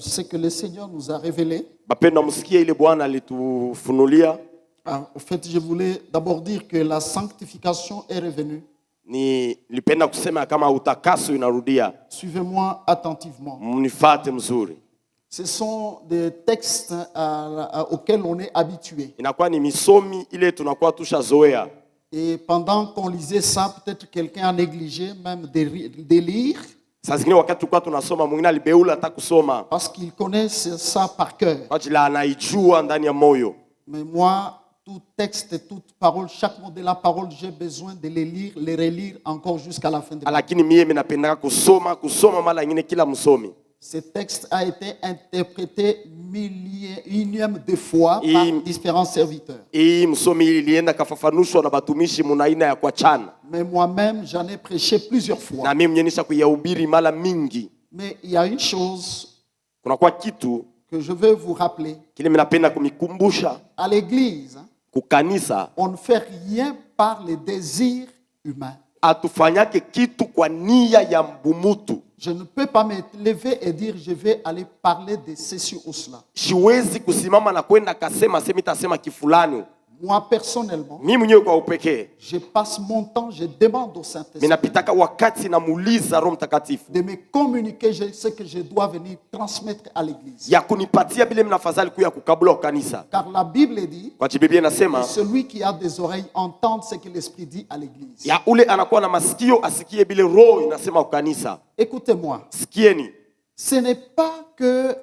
ce que le Seigneur nous a révélé. Bapenda msikie ile Bwana alitufunulia. En fait, je voulais d'abord dire que la sanctification est revenue. Nilipenda kusema kama utakaso inarudia. Suivez-moi attentivement. Mnifuate mzuri. Ce sont des textes auxquels on est habitué. Inakuwa ni misomi ile tunakuwa tushazoea. Et pendant qu'on lisait ça, peut-être quelqu'un a négligé même de lire. Saa zingine wakati tulikuwa tunasoma mwingine alibeula hata kusoma. Parce qu'il connaît ça par cœur. Kwa ajili anaijua ndani ya moyo. Mais moi, tout texte, toute parole, chaque mot de la parole, j'ai besoin de les lire, les relire encore jusqu'à la fin de la Lakini mimi napenda kusoma mara nyingine kila msomi. Ce texte a été interprété unième de fois par différents serviteurs. Msomi ilienda kafafanushwa na batumishi munaina ya kuachana. Mais moi-même, j'en ai prêché plusieurs fois. Na mimi mnyenisha kuyahubiri mara mingi. Mais il y a une chose kuna kwa kitu que je veux vous rappeler. Kile mimi napenda kumikumbusha. À l'église, kukanisa, on ne fait rien par les désirs humains. Atufanyake kitu kwa nia ya mbumutu. Je ne peux pas me lever et dire je vais aller parler de ceci ou cela. Siwezi kusimama na kwenda kasema nitasema kifulani. Moi personnellement, mimi mwenyewe kwa upekee, je passe mon temps, je demande au Saint-Esprit. Ninapitaka wakati namuuliza Roho Mtakatifu de me communiquer ce que je dois venir transmettre à l'église. Ya kunipatia bile mnafadhali kuya kukabula kanisa. Car la Bible dit, kwa Biblia inasema, celui qui a des oreilles entende ce que l'Esprit dit à l'église. Ya ule anakuwa na masikio asikie bile Roho inasema kwa kanisa. Écoutez-moi. Sikieni. Ce n'est pas que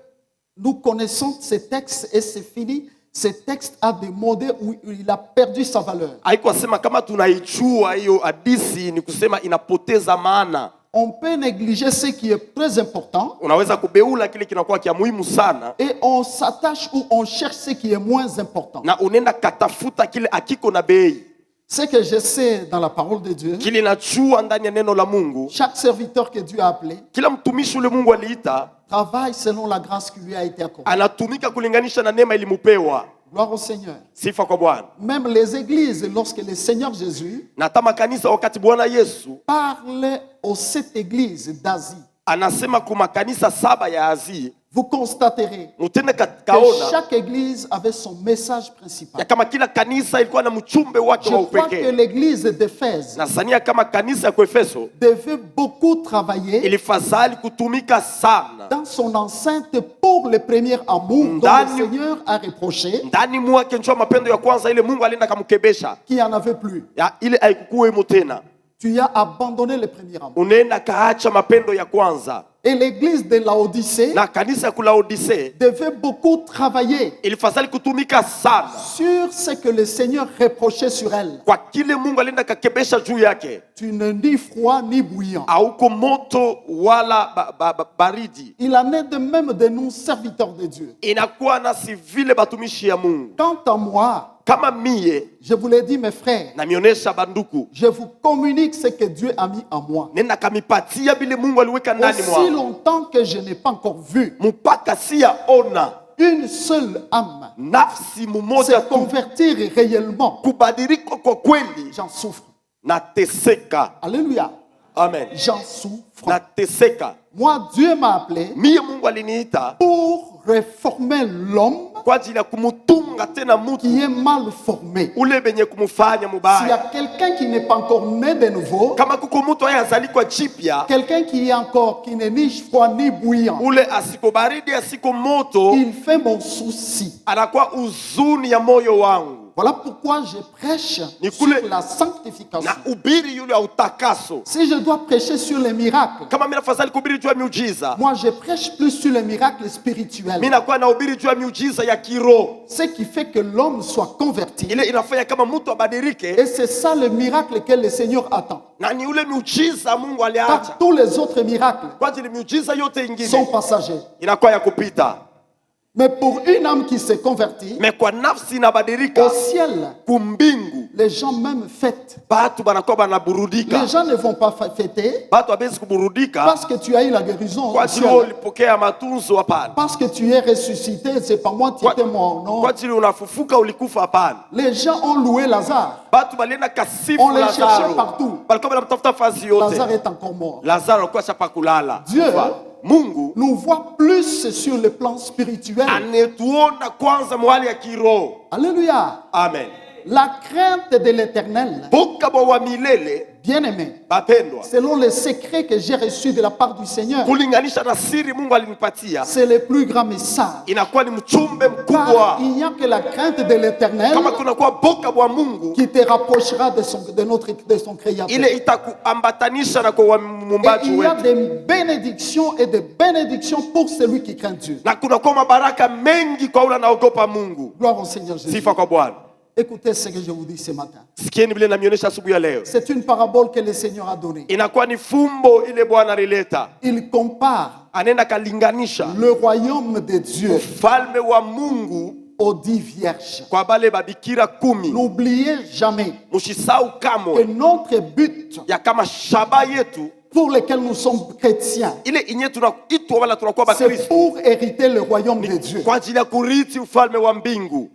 nous connaissons ces textes et c'est fini. Ce texte a démodé où il a perdu sa valeur. Haikusema kama tunaijua hiyo hadithi ni kusema inapoteza maana. On peut négliger ce qui est très important. Unaweza kubeula kile kinakuwa kia muhimu sana. Et on s'attache ou on cherche ce qui est moins important. Na unaenda katafuta kile akiko na bei. Ce que je sais dans la parole de Dieu, kile nachua ndani ya neno la Mungu, chaque serviteur que Dieu a appelé, kila mtumishi ule Mungu aliita, travaille selon la grâce qui lui a été accordée. Anatumika kulinganisha na neema ilimupewa. Gloire au Seigneur. Sifa kwa Bwana. Même les églises, lorsque le Seigneur Jésus na tama kanisa wakati Bwana Yesu parle aux 7 églises d'Asie, anasema kuma kanisa 7 ya Asie, vous constaterez que chaque église avait son message principal. Ya kama kila kanisa ilikuwa na mchumbe wake wa upekee. Je crois que l'église d'Éphèse nasania kama kanisa ya Efeso devait beaucoup travailler ilifadhali kutumika sana dans son enceinte pour le premier amour dont le Seigneur a reproché ndani mwake njoo mapendo ya kwanza ile Mungu alienda kumkebesha qui en avait plus. Ya ile haikukuwemo tena. Tu as abandonné le premier amour. Unaenda kaacha mapendo ya kwanza. Et l'église de Laodicée na kanisa ya Laodicée devait beaucoup travailler ilifadhali kutumika sana sur ce que le Seigneur reprochait sur elle. Kwa kile Mungu alienda kakebesha juu yake. Tu ne ni froid ni bouillant. Hauko moto wala baridi. Il en est de même de nous serviteurs de Dieu. Inakuwa na si vile batumishi ya Mungu. Quant à moi, kama mie, je vous l'ai dit mes frères, na mionesha banduku, je vous communique ce que Dieu a mis en moi. Nenda kamipatia bile Mungu aliweka ndani mwa. Aussi longtemps que je n'ai pas encore vu mpaka siyaona une seule âme nafsi mmoja se convertir réellement, kubadilika kwa kweli, j'en souffre. Nateseka. Alléluia. Amen. J'en souffre. Nateseka. Moi, Dieu m'a appelé mie Mungu aliniita pour réformer l'homme kwa ajili ya kumutunga tena mtu qui est mal formé. ule benye kumufanya S'il y a mubaya. quelqu'un qui n'est pas encore né de nouveau, Kama kuko mtu ayazalikwa chipya, quelqu'un qui est encore, qui n'est ni froid ni bouillant, ule asiko baridi asiko moto, il fait mon souci. anakuwa uzuni ya moyo wangu. Voilà pourquoi je prêche sur la sanctification. Na ubiri yule utakaso. Si je dois prêcher sur les miracles, kama mimi nafadhali kuhubiri juu ya miujiza, moi je prêche plus sur les miracles spirituels. Mimi nakuwa nahubiri juu ya miujiza ya kiroho. Ce qui fait que l'homme soit converti. Ile inafanya kama mtu abadilike. Et c'est ça le miracle que le Seigneur attend. Na ni ule miujiza Mungu aliacha. Car tous les autres miracles kwa ajili miujiza yote ingine sont passagers. Inakuwa ya kupita. Mais pour une âme qui s'est convertie, mais kwa nafsi inabadilika, au ciel, kumbingu, les gens même fêtent. Batu banakuwa banaburudika. Les gens ne vont pas fêter batu abezi kuburudika parce que tu as eu la guérison. Kwa ajili ulipokea matunzo hapana. Parce que tu es ressuscité, c'est pas moi qui étais mort, non. Kwa ajili unafufuka ulikufa hapana. Les gens ont loué Lazare. Batu balienda kasifu on les cherchait partout. Balikuwa banamtafuta fazi yote. Lazare est encore mort. Lazaro alikuwa shapakulala. Dieu Mungu nous voit plus sur le plan spirituel. anetuona kwanza mwali ya kiroho. Alléluia. Amen. La crainte de l'Éternel, Boka bwa milele bien-aimé, bapendwa, selon les secrets que j'ai reçus de la part du Seigneur, kulinganisha na siri Mungu alinipatia, c'est le plus grand message. inakuwa ni mchumbe mkubwa. Car il n'y a que la crainte de l'Éternel Kama kunakuwa boka bwa Mungu, qui te rapprochera de son Créateur. ile itakuambatanisha na kwa Et muumbaji il y a wetu, des bénédictions et des bénédictions pour celui qui craint Dieu. na kunakuwa mabaraka mengi kwa ule anaogopa Mungu. Gloire au Seigneur Jésus. Sifa kwa Bwana. Écoutez ce que je vous dis ce matin. Sikieni vile namionyesha asubuhi ya leo. C'est une parabole que le Seigneur a donnée. Inakuwa ni fumbo ile Bwana alileta, Il compare anaenda kalinganisha le royaume de Dieu ufalme wa Mungu aux 10 vierges. kwa bale babikira 10. N'oubliez jamais Msisahau que kamwe notre but ya kama shaba yetu pour lequel nous sommes chrétiens, ile inye tunaitwa wala tunakuwa c'est Bakristo pour hériter le royaume de Dieu. kwa ajili ya kurithi ufalme wa mbingu.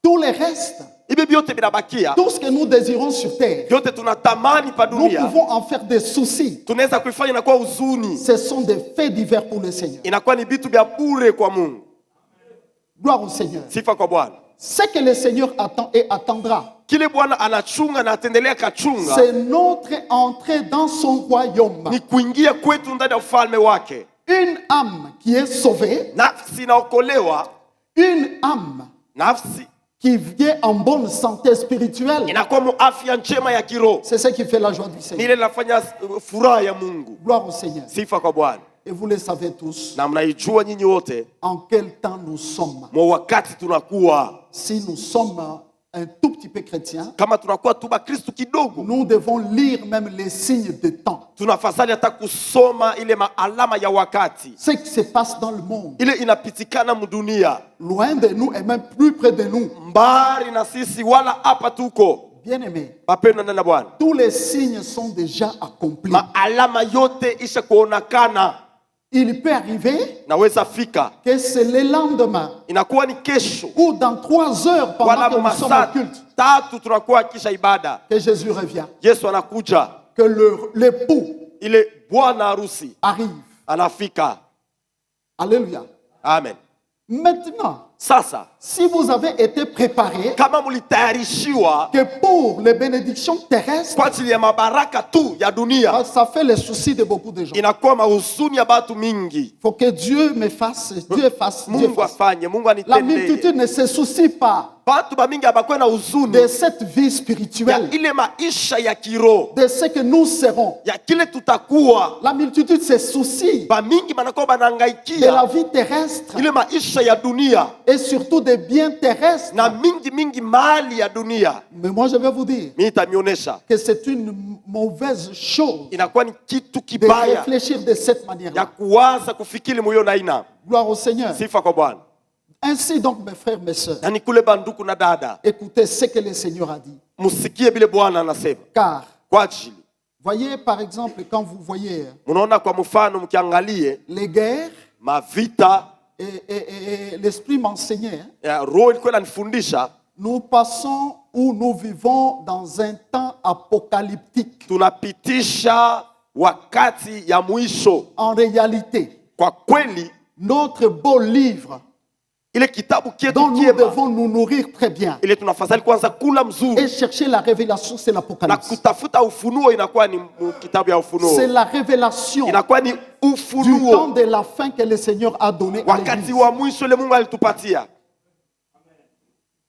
Tout le reste, Hivi vyote vinabakia, tout ce que nous désirons sur terre, vyote tunatamani pa nous dunia, pouvons en faire des soucis. tunaweza kuifanya inakuwa huzuni, Ce sont des faits divers pour le Seigneur. inakuwa ni vitu vya bure kwa Mungu. Gloire au Seigneur. Sifa kwa Bwana. Ce que le Seigneur attend et attendra, Kile Bwana anachunga na ataendelea kachunga c'est notre entrée dans son royaume. ni kuingia kwetu ndani ya ufalme wake. Une âme qui est sauvée, Nafsi inaokolewa, une âme nafsi qui vient en bonne santé spirituelle. inakuwa mu afya njema ya kiroho. C'est ce qui fait la joie du Ni Seigneur. ile inafanya furaha ya Mungu. Gloire au Seigneur. Sifa kwa Bwana. Et vous le savez tous, Na mnaijua nyinyi wote en quel temps nous sommes. mwa wakati tunakuwa, Si nous sommes un tout petit peu chrétiens, kama tunakuwa tu Bakristu kidogo, nous devons lire même les signes de temps. tunafadhali hata kusoma ile alama ya wakati Ce qui se passe dans le monde, ile inapitikana mdunia, loin de nous et même plus près de nous. mbali na sisi wala hapa tuko. Bien-aimés, Bapendwa ndani ya Bwana, tous les signes sont déjà accomplis. maalama yote isha kuonekana. Il peut arriver Naweza fika que c'est le lendemain inakuwa ni kesho ou dans 3 heures pendant wala que nous sommes masaa au culte tatu tunakuwa kisha ibada, que Jésus revient, Yesu anakuja, que l'époux ile bwana harusi arrive. anafika. Alléluia. Amen. Maintenant, Sasa si vous avez été préparés kama mlitayarishiwa que pour les bénédictions terrestres, kwa ajili ya mabaraka tu ya dunia, ça fait les soucis de beaucoup de gens. inakuwa mahuzuni ya batu mingi. Il faut que Dieu me fasse, Dieu fasse, Dieu Mungu fasse. afanye, Mungu La anitendee. multitude ne se soucie pas Batu bamingi abakwe na huzuni de cette vie ya spirituelle, ile maisha ya kiroho de ce que nous serons. ya kile tutakuwa. La multitude se soucie Bamingi banakuwa de la banangaikia vie terrestre ile maisha ya dunia et surtout des biens terrestres. na mingi mali ya dunia. Mais moi, je vais vous dire Mimi itamionyesha que c'est une mauvaise chose inakuwa ni kitu de kibaya réfléchir de cette ya manière-là. kuwaza kufikiri moyo na ina. Gloire au Seigneur. Sifa kwa Bwana. Ainsi donc, mes frères, mes sœurs, Na nikule banduku na dada, écoutez ce que le Seigneur a dit. musikie bile Bwana anasema. Car, Kwa ajili voyez par exemple, quand vous voyez munaona kwa mfano mkiangalie les guerres, mavita et l'Esprit m'enseignait, ya roho ilikuwa inanifundisha, nous passons ou nous vivons dans un temps apocalyptique. tunapitisha wakati ya mwisho. En réalité, Kwa kweli notre beau livre ile kitabu kietu dont nous kiema devons nous nourrir très bien ile tunafadhali kwanza kula mzuri et chercher la révélation, c'est na l'Apocalypse. kutafuta ufunuo, inakuwa ni kitabu ya ufunuo, C'est la révélation inakuwa ni du temps ufunuo de la fin que le Seigneur a donné à wakati l'Église. wa mwisho ile Mungu alitupatia.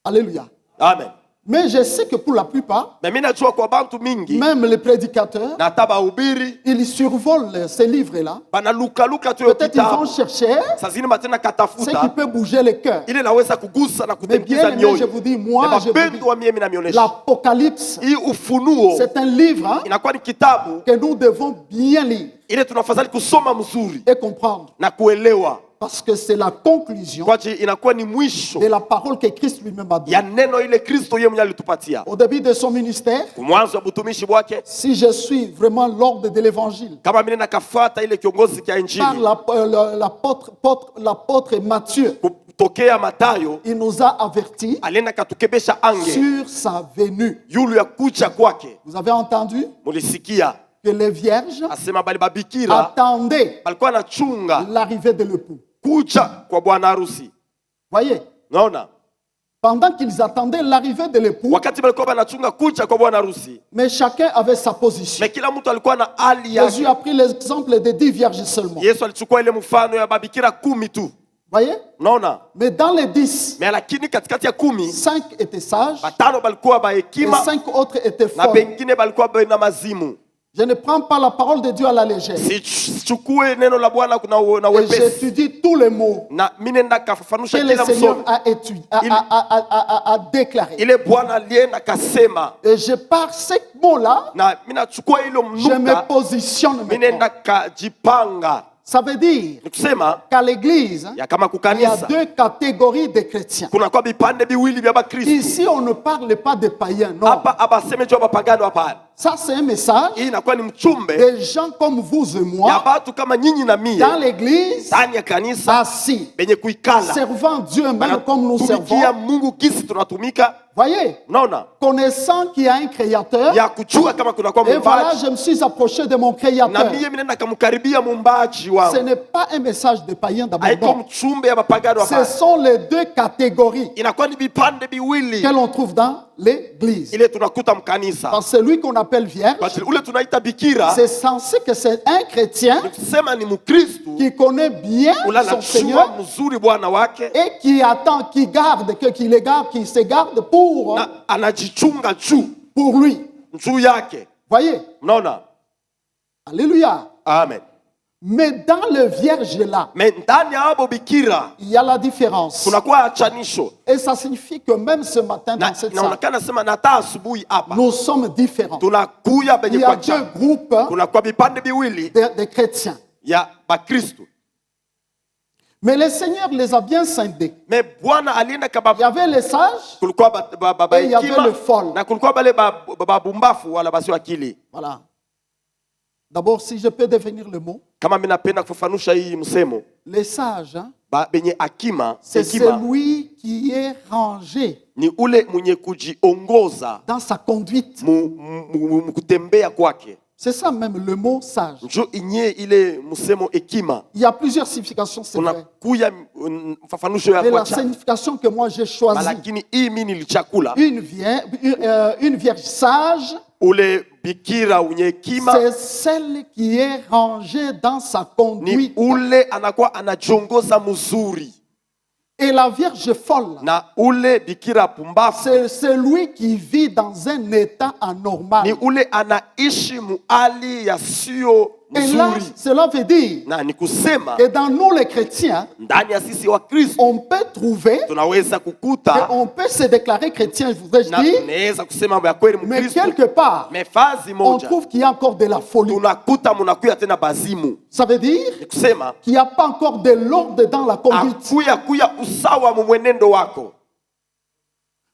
Alléluia. Amen. Mais je sais que pour la plupart, Na mimi najua kwa bantu mingi même les prédicateurs, na hata bahubiri ils survolent ces livres-là. banalukaluka tu hiyo Peut-être ils vont kitabu, chercher saa zingine matena ce qui katafuta peut bouger les cœurs. ile naweza kugusa na Mais bien kutemkiza aimé, je mioyo. vous dis, moi, je vous dis, Mapendo wa mimi namionyesha l'Apocalypse, hii ufunuo c'est un livre hein, inakuwa ni kitabu que nous devons bien lire ile tunafadhali kusoma mzuri et comprendre. na kuelewa, Parce que c'est la conclusion kwa ajili inakuwa ni mwisho de la parole que Christ lui-même a ya donnée. neno ile Kristo yeye mwenyewe alitupatia Au début de son ministère, kumwanzo wa butumishi bwake. si je suis vraiment l'ordre de l'évangile, Kama mimi nakafuata ile kiongozi kia par injili l'apôtre Matthieu, kutokea Matayo, il nous a avertis alienda katukebesha ange sur sa venue. yulu ya kuja kwake. Vous avez entendu? Mulisikia que les vierges asema bali babikira attendaient balikuwa nachunga l'arrivée de l'époux. kuja kwa bwana harusi. Voyez, Naona pendant qu'ils attendaient l'arrivée de l'époux, wakati balikuwa banachunga kuja kwa bwana harusi, mais chacun avait sa position. na kila mtu alikuwa na hali Jésus yake. a pris l'exemple de 10 vierges seulement. Yesu alichukua ile mfano ya babikira 10 tu. Voyez, Naona mais dans les 10, mais lakini katikati ya 10 5 étaient sages batano balikuwa et bahekima 5 autres étaient na folles. bengine balikuwa na mazimu. Je ne prends pas la parole de Dieu à la légère. Sichukue neno la Bwana na Et wepesi, j'étudie tous les mots na mimi nenda que kafafanusha le kila Seigneur msomo a, a déclaré. ile Bwana alienda kasema, Et je pars ces mots-là, na mimi nachukua ile je me mnuka, positionne mimi maintenant. nenda kajipanga. Ça veut dire Ni kusema qu'à l'église, ya kama il y a kukanisa 2 catégories de chrétiens. kuna kwa vipande viwili vya Bakristo. Ici, on ne parle pas de païens, non. Hapa abaseme juu ya bapagano hapana. Ça, c'est un message Hii inakuwa ni mchumbe des gens comme vous et ya moi watu kama nyinyi na mie dans l'église, ndani ya kanisa assis, benye kuikala servant Dieu même comme nous tumikia servons. Mungu kisi tunatumika. Voyez, Unaona, connaissant qu'il y a un créateur, ya kujua kama kuna kwa et voilà, muumbaji, je me suis approché de mon na créateur. mie nenda kamkaribia muumbaji Ce wangu. n'est pas un message de païens d'abord. Haiko non. mchumbe ya mapagano Ce hapana. sont les 2 catégories Inakuwa ni vipande viwili que l'on trouve dans l'église. ile tunakuta mkanisa. Dans celui qu'on appelle vierge, Basi ule tunaita bikira c'est censé que c'est un chrétien ni kusema ni Mkristo qui connaît bien ula son anajua Seigneur mzuri Bwana wake et qui attend, qui garde, qui se garde na anajichunga juu pour lui. yake. Voyez, Unaona? alléluia. Amen. Mais dans le vierge là, Me ndani ya abo bikira il y a la différence. kunakuwa achanisho, Et ça signifie que même ce matin na dans cette salle, inaonekana sema na hata asubuhi hapa nous sommes différents. tunakuya Il benye y a kwa 2 cha groupes kunakuwa vipande viwili de chrétiens. ya Bakristo. Mais le Seigneur les a bien scindés. Me Bwana alienda Il y kaba, avait les sages, kulikuwa Et il y avait le folle. na kulikuwa bale babumbafu wala basio akili. voilà. D'abord, si je peux devenir le mot, Kama mimi napenda kufafanusha hii msemo, les sages, hein, benye akima, c'est hekima celui qui est rangé ni ule mwenye kujiongoza dans sa conduite. kutembea kwake. C'est ça même le mot sage. Njo inye ile msemo hekima. Il y a plusieurs significations, c'est Kuna vrai. kuya mfafanusho ya Mais la kwa cha. signification que moi j'ai choisie, Lakini hii mimi nilichakula. une vierge sage, Ule bikira unye hekima c'est celle qui est rangée dans sa ni conduite. ule anakuwa anajiongoza mzuri, Et la vierge folle, na ule bikira pumbafu c'est celui qui vit dans un état ni anormal. ule anaishi muali yasiyo Et là, mzuri. cela veut dire Na ni kusema que dans nous les chrétiens, ndani ya sisi wa Kristo on peut trouver tunaweza et kukuta on peut se déclarer chrétien, voudrais-je na dire, tunaweza kusema mambo ya kweli mais Mkristo, quelque part, mefazi on moja trouve qu'il y a encore de la folie. tunakuta munakuya tena bazimu. Ça veut dire Ni kusema qu'il n'y a pas encore de l'ordre dans la conduite. kuya usawa mu mwenendo wako.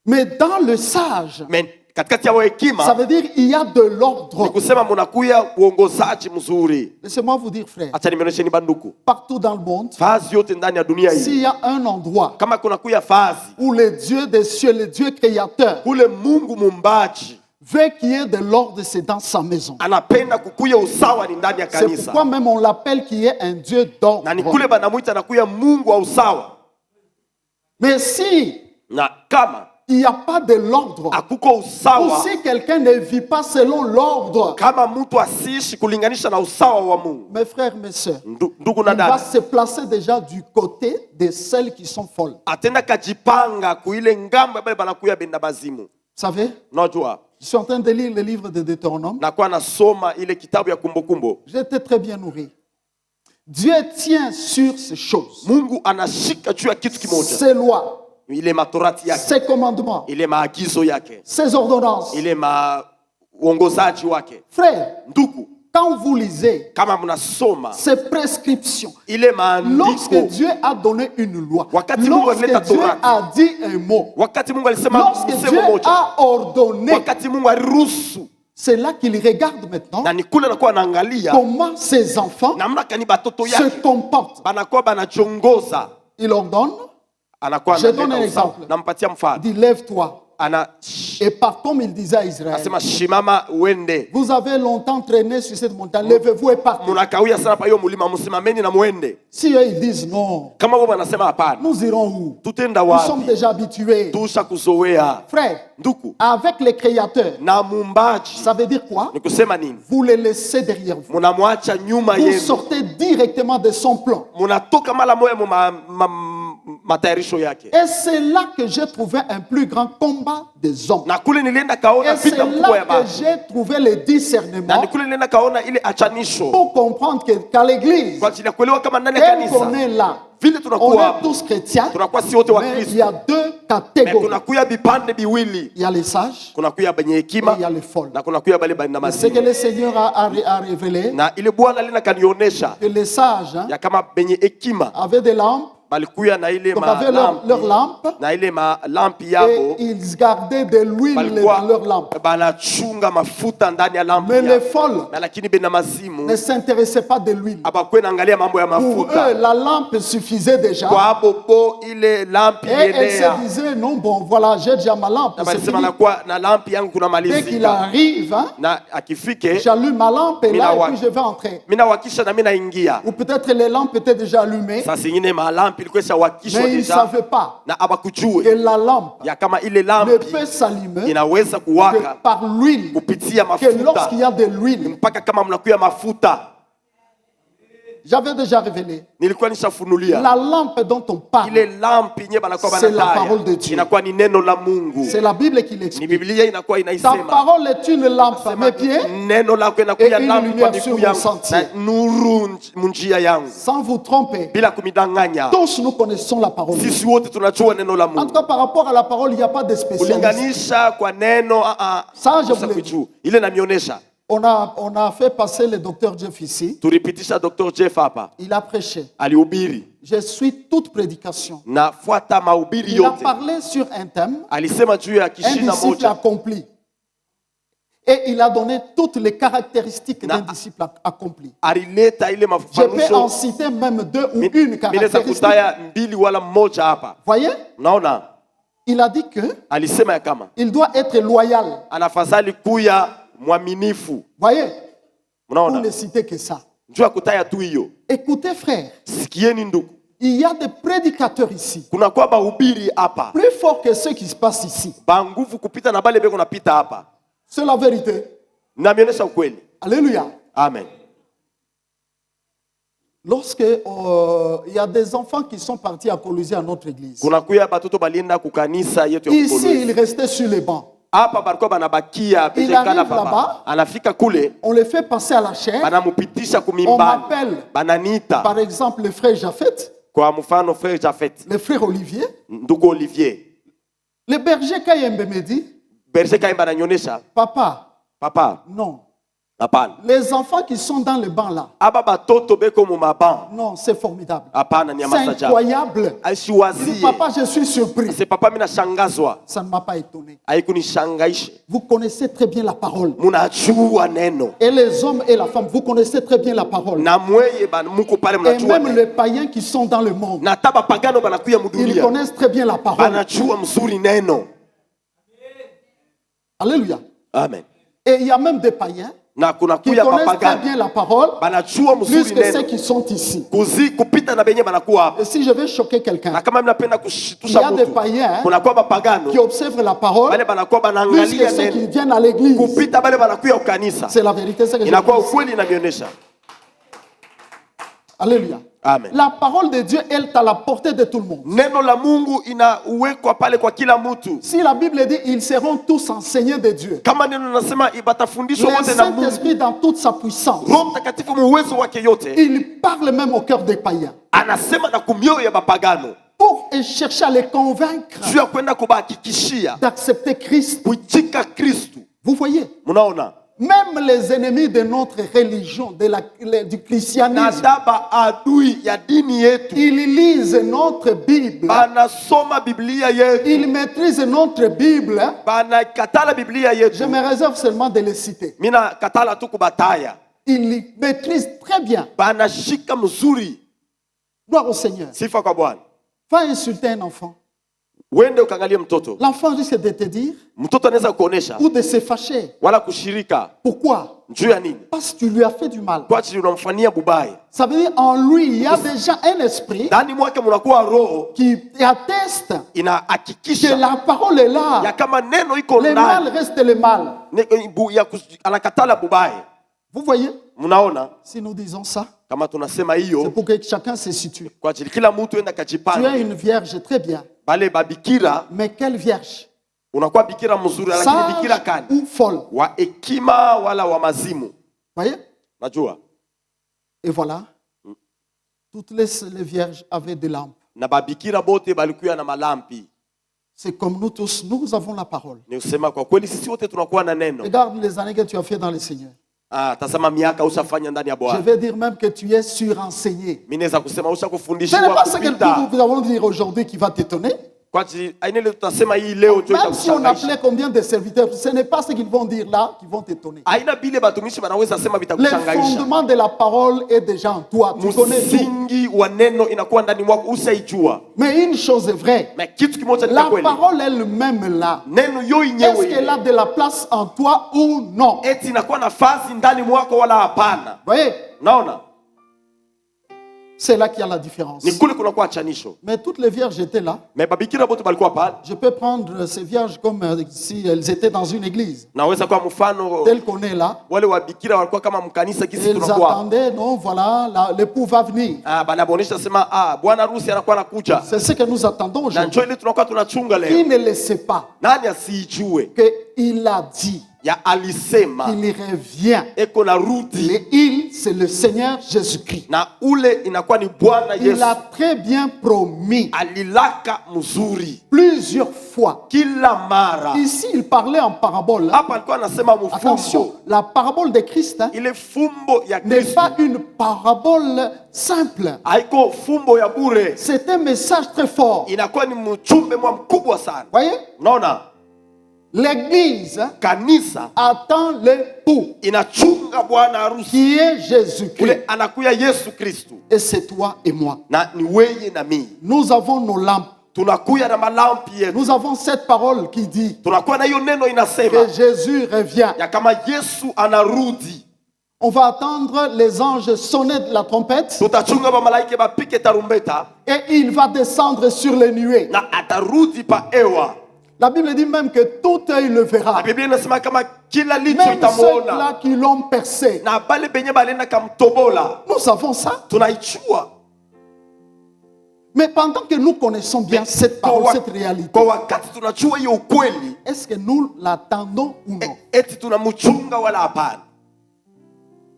Mais dans le sage, Men katikati ya ça hekima veut dire qu'il y a de ni l'ordre. kusema munakuya uongozaji mzuri. Laissez-moi vous dire, frère, Acha nimeonyesheni banduku, partout dans le monde, fazi yote ndani ya dunia s'il hii, y a un endroit kama kunakuya fazi où le Dieu des cieux, le Dieu créateur, kule Mungu mumbaji veut qu'il y ait de l'ordre, c'est dans sa maison. anapenda kukuya usawa ni ndani ya C'est kanisa, pourquoi même on l'appelle qu'il y ait un Dieu na ni d'ordre. kule banamuita nakuya Mungu wa usawa. Mais si Na kama il n'y a pas de l'ordre, akuko ou usawa, si quelqu'un ne vit pas selon l'ordre, kama mtu asiishi kulinganisha na usawa wa Mungu, mes frères, mes sœurs, ndugu na il va dada, se placer déjà du côté de celles qui sont folles. atenda kajipanga kuile ngambo bale banakuya benda bazimu. Vous savez, Unajua, je suis en train de lire le livre de Deutéronome. nakuwa nasoma ile kitabu ya Kumbukumbu. J'étais très bien nourri. Dieu tient sur ces choses, Mungu anashika juu ya kitu kimoja, ses lois, ile matorati yake, ses commandements, ile maagizo yake, ses ordonnances. ile uongozaji wake. Frère, Ndugu, quand vous lisez kama mnasoma ces prescriptions, ile lorsque maandiko, Dieu a donné une loi, Wakati Mungu lorsque alileta Dieu Torati, a dit un mot, wakati Mungu alisema lorsque Dieu msemo moja, a ordonné, wakati Mungu aliruhusu, c'est là qu'il regarde maintenant na ni kule anakuwa anaangalia comment ses enfants namna kani batoto se yake comportent. banakuwa banachongoza, Il ordonne, anakuwa Je donne un analeta usawa. exemple. Nampatia mfano, dit lève-toi, Et par tom, il disait à Israël, anasema shimama uende. vous avez longtemps traîné sur cette montagne, levez-vous et partez. Munakawia sana pa hiyo mulima, msimameni na muende. Si eux ils disent non, Kama wao wanasema hapana, nous irons où? tutenda Nous sommes wapi? déjà habitués. Tusha kuzoea. Frère, Nduku, avec les créateurs, na mumbaji ça veut dire quoi? ni kusema nini? Vous les laissez derrière vous. Munamwacha nyuma Vous yenu. sortez directement de son plan. Munatoka mara moja mu matayarisho yake. Et c'est là que j'ai trouvé un plus grand combat des hommes. Na kule nilienda kaona Et c'est vita kubwa ya là que batu. j'ai trouvé le Na discernement ni kule nilienda kaona ile achanisho pour comprendre qu'à l'église, kwa ajili ya kuelewa kama ndani ya tel qu'on kanisa est là, vile on tunakuwa est hapo, tous chrétiens, tunakuwa si wote wa mais il y Kristo. a deux Na catégories. kunakuya vipande viwili, Il y a les sages kunakuya benye et hekima il y a les folles. na kunakuya bale bana Ce que mazimu. le Seigneur a révélé, Na ile Bwana lina kanionyesha que les sages hein, ya kama benye hekima avaient des lampes, balikuya na ile donc avaient leur lampe, na ile lampi et yabo ils gardaient de l'huile balikuwa dans leur lampe. banachunga mafuta ndani ya lampi Mais les yabo. folles Na lakini bena mazimu ne s'intéressaient pas de l'huile. abakwe naangalia mambo ya Pour mafuta. eux, la lampe suffisait déjà. Kwa bobo ile lampi Et elle yenea. se disait, non, bon, voilà, j'ai déjà ma lampe. Na c'est balisema fini. nakuwa na lampi yangu kuna Dès qu'il malizika. arrive, hein, Na akifike j'allume ma lampe et là, Mina et puis je vais entrer. mina wakisha na mina ingia. Ou peut-être les lampes étaient déjà allumées, Saa zingine malampi ilikuwa ishawakishwa mais ils ne deja savaient pas na que abakujue la lampe ya kama ile ne lampi peut s'allumer inaweza que kuwaka par l'huile. kupitia Que mafuta lorsqu'il y a de l'huile, mpaka kama mnakuya mafuta. j'avais déjà révélé. Nilikuwa nishafunulia La lampe dont on parle, ile lampi yenyewe banakuwa C'est la parole de banataya Dieu. inakuwa ni neno la Mungu, c'est la Bible qui ni l'explique. Biblia inakuwa Ta inaisema. parole est une lampe à mes pieds, Neno lako inakuya Et une lampi kwa lumière miguu sur yangu mon sentier. na nuru munjia yangu, sans vous tromper. bila kumidanganya. Tous nous connaissons la parole. Sisi wote tunajua neno la En tout Mungu. cas, par rapport à la parole, il n'y a pas de spécialiste. Kulinganisha kwa neno Ça, je kosa voulais kujua. Ile namionyesha On a fait passer le docteur Jeff ici. tulipitisha Dr. Jeff hapa Il a prêché. alihubiri, Je suis toute prédication. nafuata mahubiri Il a yote. parlé sur un thème, Alisema juu ya un kishina disciple moja accompli. Et il a donné toutes les caractéristiques d'un Na- disciple accompli. alileta ile Je peux en mafanisho. citer même deux ou une Minaweza caractéristique. kutaya mbili wala mmoja hapa. Voyez, Unaona, il a dit que alisema ya kama il doit être loyal. anafadhali kuya mwaminifu. Voyez, pour Unaona, ne citer que ça. juu ya kutaya tu hiyo. Écoutez, frère, Sikieni ndugu, il y a des prédicateurs ici, kuna kwa bahubiri hapa plus forts que ceux qui se passent ici. ba nguvu kupita na bale beko napita hapa. C'est la vérité. Namionyesha ukweli. Alléluia. Amen. Lorsque il y a des enfants qui sont partis à Colosie à notre église, Kuna kuya batoto balienda kukanisa yetu ya ici, Kolwezi. ils restaient sur les bancs. Hapa balikuwa banabakia Il bejekana arrive papa. là-bas. Anafika kule On les fait passer à la chair. banamupitisha On kumimbani. m'appelle, Bananiita par exemple, le frère Japheth, kwa mfano frère Jafet, le frère Olivier, ndugu Olivier. le berger Kayembe me dit, Berger kaimba ananyonyesha, papa, papa, non. hapana. Les enfants qui sont dans le banc là, Aba batoto beko mu maban. non, c'est formidable. Hapana ni ya C'est masaja. incroyable. Il dit, Aishiwazie. papa, je suis surpris. C'est papa mina shangazwa. Ça ne m'a pas étonné. Haikunishangaishe. Vous connaissez très bien la parole. Munajua neno. Et les hommes et la femme, vous connaissez très bien la parole. Na mweye muko pale Et mnajua même neno. les païens qui sont dans le monde, Na taba pagano banakuya ils mudunia. connaissent très bien la parole. Banajua mzuri neno. Alléluia. Amen. Et il y a même des païens Na kuna qui kuya connaissent très papagano. bien la parole, Banajua plus mzuri que ceux neno. qui sont ici. Kupita na benye banakuwa hapa. Et si je vais choquer Na quelqu'un kama mnapenda Il y kushitusha a des mtu. païens, Kuna kwa bapagano. qui observent la parole, Bale banakuwa plus que banaangalia ceux qui neno. viennent à l'église. Kupita bale banakuya ukanisa. C'est la vérité, c'est que je Inakuwa dis. ukweli inamionyesha. Alléluia. Amen. La parole de Dieu, elle est à la portée de tout le monde. Neno la Mungu inawekwa pale kwa kila mtu. Si la Bible dit, ils seront tous enseignés de Dieu. Kama neno nasema batafundishwa Le wote na Mungu. Saint-Esprit, dans toute sa puissance, Roho Mtakatifu mu uwezo wake yote il parle même au cœur des païens anasema na kumioyo ya bapagano pour chercher à les convaincre juu ya kwenda kubahakikishia d'accepter Christ. kuitika Kristu. Vous voyez, Munaona, même les ennemis de notre religion, du christianisme, na daba adui ya dini yetu ils lisent notre Bible, banasoma Biblia yetu, ils maîtrisent notre Bible. banakatala Biblia yetu. Je me réserve seulement de les citer. Mina katala tu kubataya, Ils maîtrisent très bien. banashika mzuri. Gloire au Seigneur. Sifa kwa Bwana. Va insulter un enfant. uende ukaangalie mtoto. L'enfant risque de te dire Mtoto anaweza kuonesha ou de se fâcher. wala kushirika. Pourquoi? Juu ya nini? Parce que tu lui as fait du mal. Kwa ajili unamfanyia bubaya. Ça veut dire en lui, il y a déjà un esprit Ndani mwake mnakuwa roho qui atteste que inahakikisha la parole est là. ya kama neno iko Le mal ndani reste le mal. anakatala bubaya. Vous voyez? Mnaona Si nous disons ça, kama tunasema c'est hiyo pour que chacun se situe. kwa ajili kila mtu enda Tu es kajipanga. une vierge, très bien. Bale babikira Mais quelle vierge? unakuwa bikira mzuri lakini bikira Sage kani? ou folle? Wa hekima wala wa mazimu. Voyez? Najua. Et voilà. Toutes les vierges avaient des lampes. Na babikira bote balikuwa na malampi. C'est comme nous tous, nous avons la parole. Ni usema kwa kweli sisi wote tunakuwa na neno. Regarde les années que tu as fait dans le Seigneur. Tasema miaka ushafanya ndani ya Je Bwana. vais dire même que tu es surenseigné. Mimi naweza kusema Ce ushakufundishwa n'est pas ce que kupita. nous allons dire aujourd'hui qui va t'étonner. Kwa ajili aina ile tutasema hii leo ndio Même si on itakushangaisha. appelait combien de serviteurs, ce n'est pas ce qu'ils vont dire là qui vont t'étonner. Aina bile batumishi banaweza sema Le vitakushangaisha. fondement de la parole est déjà en toi. Tu connais tout. Msingi wa neno inakuwa ndani mwako usaijua. Mais une chose est vraie. Na kitu kimoja ni La kweli. parole elle-même là. Neno yo Est-ce yenyewe qu'elle a de la place en toi ou non? eti inakuwa nafasi ndani mwako wala hapana. Voyez? Naona? C'est là qu'il y a la différence. Ni kule kunakuwa chanisho. Mais toutes les vierges étaient là. Mais babikira bote balikuwa pale. Je peux prendre ces vierges comme si elles étaient dans une église. Naweza kwa mfano Telles qu'on est là. wale wabikira walikuwa kama mkanisa kisi Ils tunakuwa. attendaient, non, voilà, l'époux va venir. Banabonesha sema bwana harusi anakuwa anakuja. C'est ce que nous attendons Na aujourd'hui. njoo ile tunakuwa tunachunga Qui leo. ne le sait pas Nani asijue qu'il a dit ya alisema qu'il revient. eko na rudi Et il, c'est le Seigneur Jésus-Christ. na ule inakuwa ni Bwana Il Yesu. a très bien promis Alilaka mzuri plusieurs fois. kila mara. Ici, il parlait en parabole. Hapa alikuwa anasema Attention, mfumbo. la parabole de Christ Ile fumbo ya n'est Kristo pas une parabole simple. haiko fumbo ya bure. C'est un message très fort. Inakuwa ni mchumbe mwa mkubwa sana. Voyez, Unaona? l'Église Kanisa attend l'époux inachunga bwana harusi. qui est Jésus-Christ. Kule anakuya Yesu Kristo. Et c'est toi et moi. Na ni weye na mimi. Nous avons nos lampes. Tunakuya na malampi yetu. Nous avons cette parole qui dit Tunakuwa na hiyo neno que inasema Jésus revient. ya kama Yesu anarudi. On va attendre les anges sonner de la trompette Tutachunga ba malaika bapike tarumbeta et il va descendre sur les nuées. na atarudi pa ewa. La Bible dit même que tout œil le verra. Na Biblia inasema kama kila licho Même itamuona. ceux-là qui l'ont percé. Na bale benye balenda kamtobola. Nous savons ça. Tunaichua. Mais pendant que nous connaissons bien cette parole, cette réalité, Kwa wakati tunachua hiyo ukweli, est-ce que nous l'attendons ou non? eti tunamchunga wala hapana.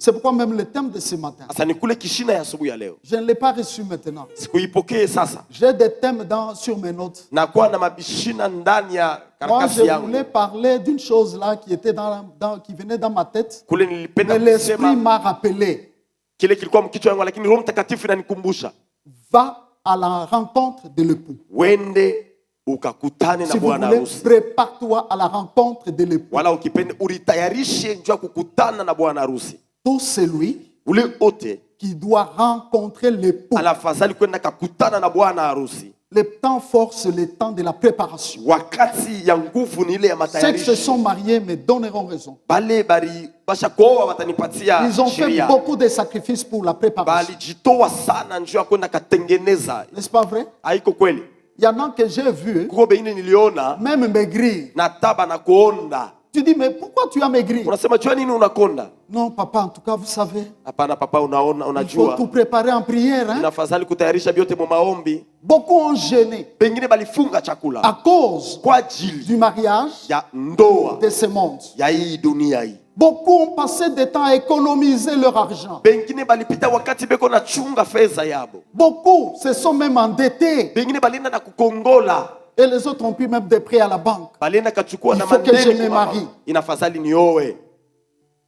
C'est pourquoi même le thème de ce matin, Sasa ni kule kishina ya asubuhi ya leo. je ne l'ai pas reçu maintenant. Sikuipokee sasa. J'ai des thèmes sur mes notes. Na kuwa na mabishina ndani ya Moi, karatasi je yangu. voulais parler d'une chose là qui était qui venait dans ma tête, Kule nilipenda mais l'Esprit kusema m'a rappelé. kile kilikuwa mkichwa yangu, lakini Roho Mtakatifu inanikumbusha. Va à la rencontre de l'époux. Wende ukakutane na Si vous bwana voulez, harusi. prépare-toi à la rencontre de l'époux. Wala ukipende uritayarishe njoo kukutana na bwana harusi. Tout celui Ule ote qui doit rencontrer l'époux. alafadhali kwenda kakutana na bwana harusi. Le temps fort, c'est le temps de la préparation. Wakati ya nguvu ni ile ya Ceux qui se matayarisho. sont mariés me donneront raison. Bale bari basha kuoa watanipatia Ils ont fait sheria. beaucoup de sacrifices pour la préparation. Balijitoa sana njoo ya kwenda katengeneza. N'est-ce pas vrai? Haiko kweli. Il y en a que j'ai vu, Kuko beine niliona même maigrir. na taba na kuonda. Tu dis, mais pourquoi tu as maigri? Unasema jua nini unakonda? Non, papa, en tout cas, vous savez, Hapana papa, unaona il faut unajua. tout préparer en prière. Hein? Inafadhali kutayarisha vyote mu maombi. Beaucoup ont gêné Pengine balifunga chakula à cause kwa ajili du mariage ya ndoa de ce monde. ya hii dunia hii. Beaucoup ont passé du temps à économiser leur argent. Pengine balipita wakati beko na chunga fedha yabo. Beaucoup se sont même endettés. Pengine balienda na kukongola. Et les autres ont pris même des prêts à la banque. Balienda kachukua Il na faut que je madeni me kwa mama. marie. Inafadhali nioe.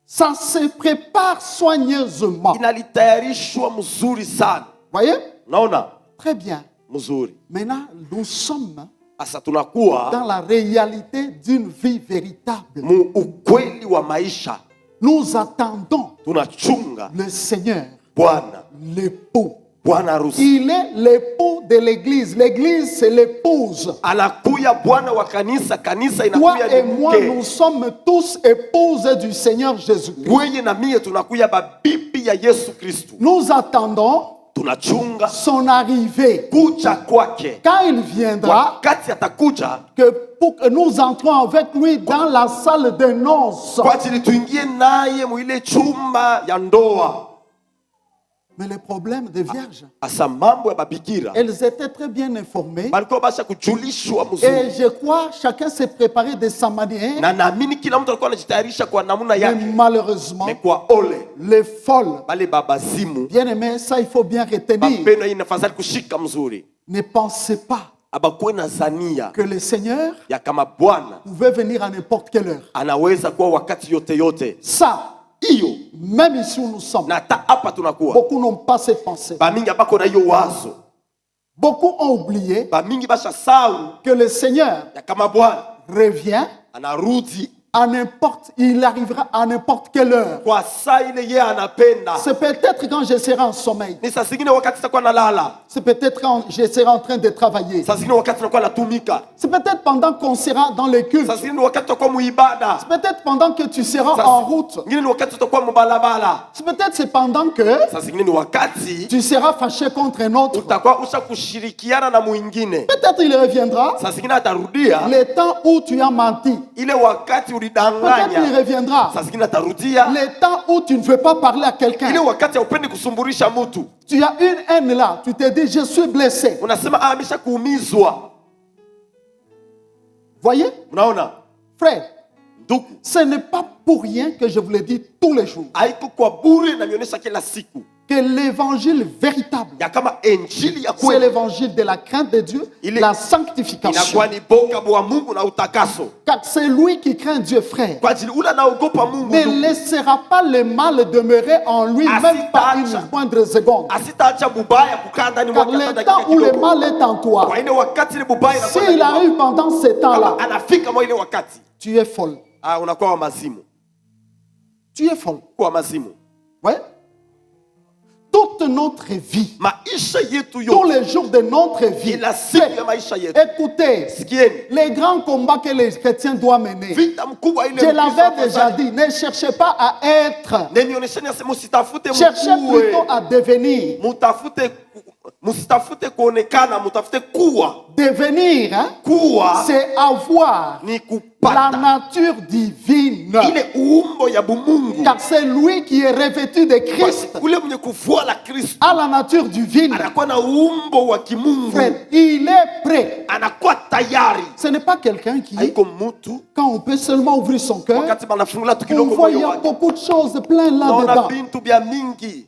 Ça se prépare soigneusement. Inalitayarishwa mzuri sana. Voyez? Naona Très bien. mzuri. Maintenant, nous sommes Asa tunakuwa dans la réalité d'une vie véritable. mu ukweli wa maisha. Nous attendons Tunachunga le Seigneur, Bwana l'époux. bwana harusi. Il est l'époux de l'église. L'église, c'est l'épouse. Anakuya bwana wa kanisa, kanisa Toi inakuya et ni moi, nous mke. sommes tous épouses du Seigneur Jésus-Christ. Wewe na mie tunakuya babibi ya Yesu Kristu. Nous attendons Tunachunga son arrivée. kuja kwake. Quand il viendra, Wakati atakuja pour que nous entrons avec lui dans la salle de noces. kwa ajili tuingie naye mwile chumba ya ndoa. Mais le problème des vierges, Asa mambo ya babikira elles étaient très bien informées. balikuwa basha kujulishwa mzuri, Et je crois chacun s'est préparé de sa manière. na naamini kila mtu alikuwa anajitayarisha kwa namna Mais yake. malheureusement, Mais kwa ole les folles, bale babazimu bien aimés, ça il faut bien retenir. bapendwa, hii nafadhali kushika mzuri, Ne pensez pas abakuwe na zania que le Seigneur ya kama Bwana pouvait venir à n'importe quelle heure. anaweza kuwa wakati yote yote. Ça, Hiyo même ici où nous sommes, na hata hapa tunakuwa beaucoup n'ont pas cette pensée. bamingi abako na hiyo wazo, Beaucoup ont oublié bamingi basha sau que le Seigneur ya kama Bwana revient anarudi à n'importe, il arrivera à n'importe quelle heure. kwa saa ile yeye anapenda. C'est peut-être quand je serai en sommeil. Ni saa zingine wakati sitakuwa nalala, C'est peut-être quand je serai en train de travailler. saa zingine wakati nakuwa natumika, C'est peut-être pendant qu'on sera dans le culte. saa zingine ni wakati tutakuwa muibada, C'est peut-être pendant que tu seras saa en route. zingine ni wakati tutakuwa mubalabala, C'est peut-être c'est pendant que saa zingine ni wakati tu seras fâché contre un autre. utakuwa usha kushirikiana na mwingine, Peut-être il reviendra saa zingine atarudia le temps où tu as menti. ile wakati Peut-être ulidanganya, il reviendra saa zingine atarudia le temps où tu ne veux pas parler à ile quelqu'un. wakati haupendi kusumburisha mtu, Tu as une haine là. Tu te dis, je suis blessé. unasema amesha kuumizwa. Voyez, Unaona frère, ndugu, ce n'est pas pour rien que je vous le dis tous les jours. haiko kwa bure, na nionyesha kila siku Que l'évangile véritable, ya kama injili ya c'est kweli l'évangile de la crainte de Dieu, Il est- la sanctification. inakuwa ni boga bwa Mungu na utakaso. Car c'est lui qui craint Dieu, frère. Kwa ajili ule anaogopa Mungu Ne ndugu, laissera pas le mal demeurer en lui, même pas une moindre seconde. asitaacha bubaya kukaa ndani Car mwake le hata temps dakika où le kidogo. mal est en toi, Kwa ile wakati ile bubaya inakuwa s'il ndani mwako, arrive pendant ce temps-là, kama anafika mwa ile wakati, tu es folle. unakuwa wa mazimu, Tu es folle. kwa mazimu. Ouais. Toute notre vie, Maisha yetu tous yote, les jours de notre vie, ila siku ya maisha yetu, écoutez, sikieni les grands combats que les chrétiens doivent mener. vita mkubwa ile Je Mkristo l'avais déjà afadhali. dit, ne cherchez pas à être, Nenionyesheni asema usitafute cherchez mkuwe, plutôt à devenir. musitafute kuonekana, mutafute kuwa. Devenir, hein, Kuwa c'est avoir ni la kupata nature divine. ile uumbo ya bumungu. Car c'est lui qui est revêtu de Christ, Ule mwenye kuvuala Kristo à la nature divine. anakuwa na uumbo wa kimungu, Frère, il est prêt. anakuwa tayari. Ce n'est pas quelqu'un qui, Haiko mtu quand on peut seulement ouvrir son cœur, wakati banafungula tu on kidogo voit il y moyo a wake, beaucoup de choses plein unaona là-dedans. bintu bya mingi,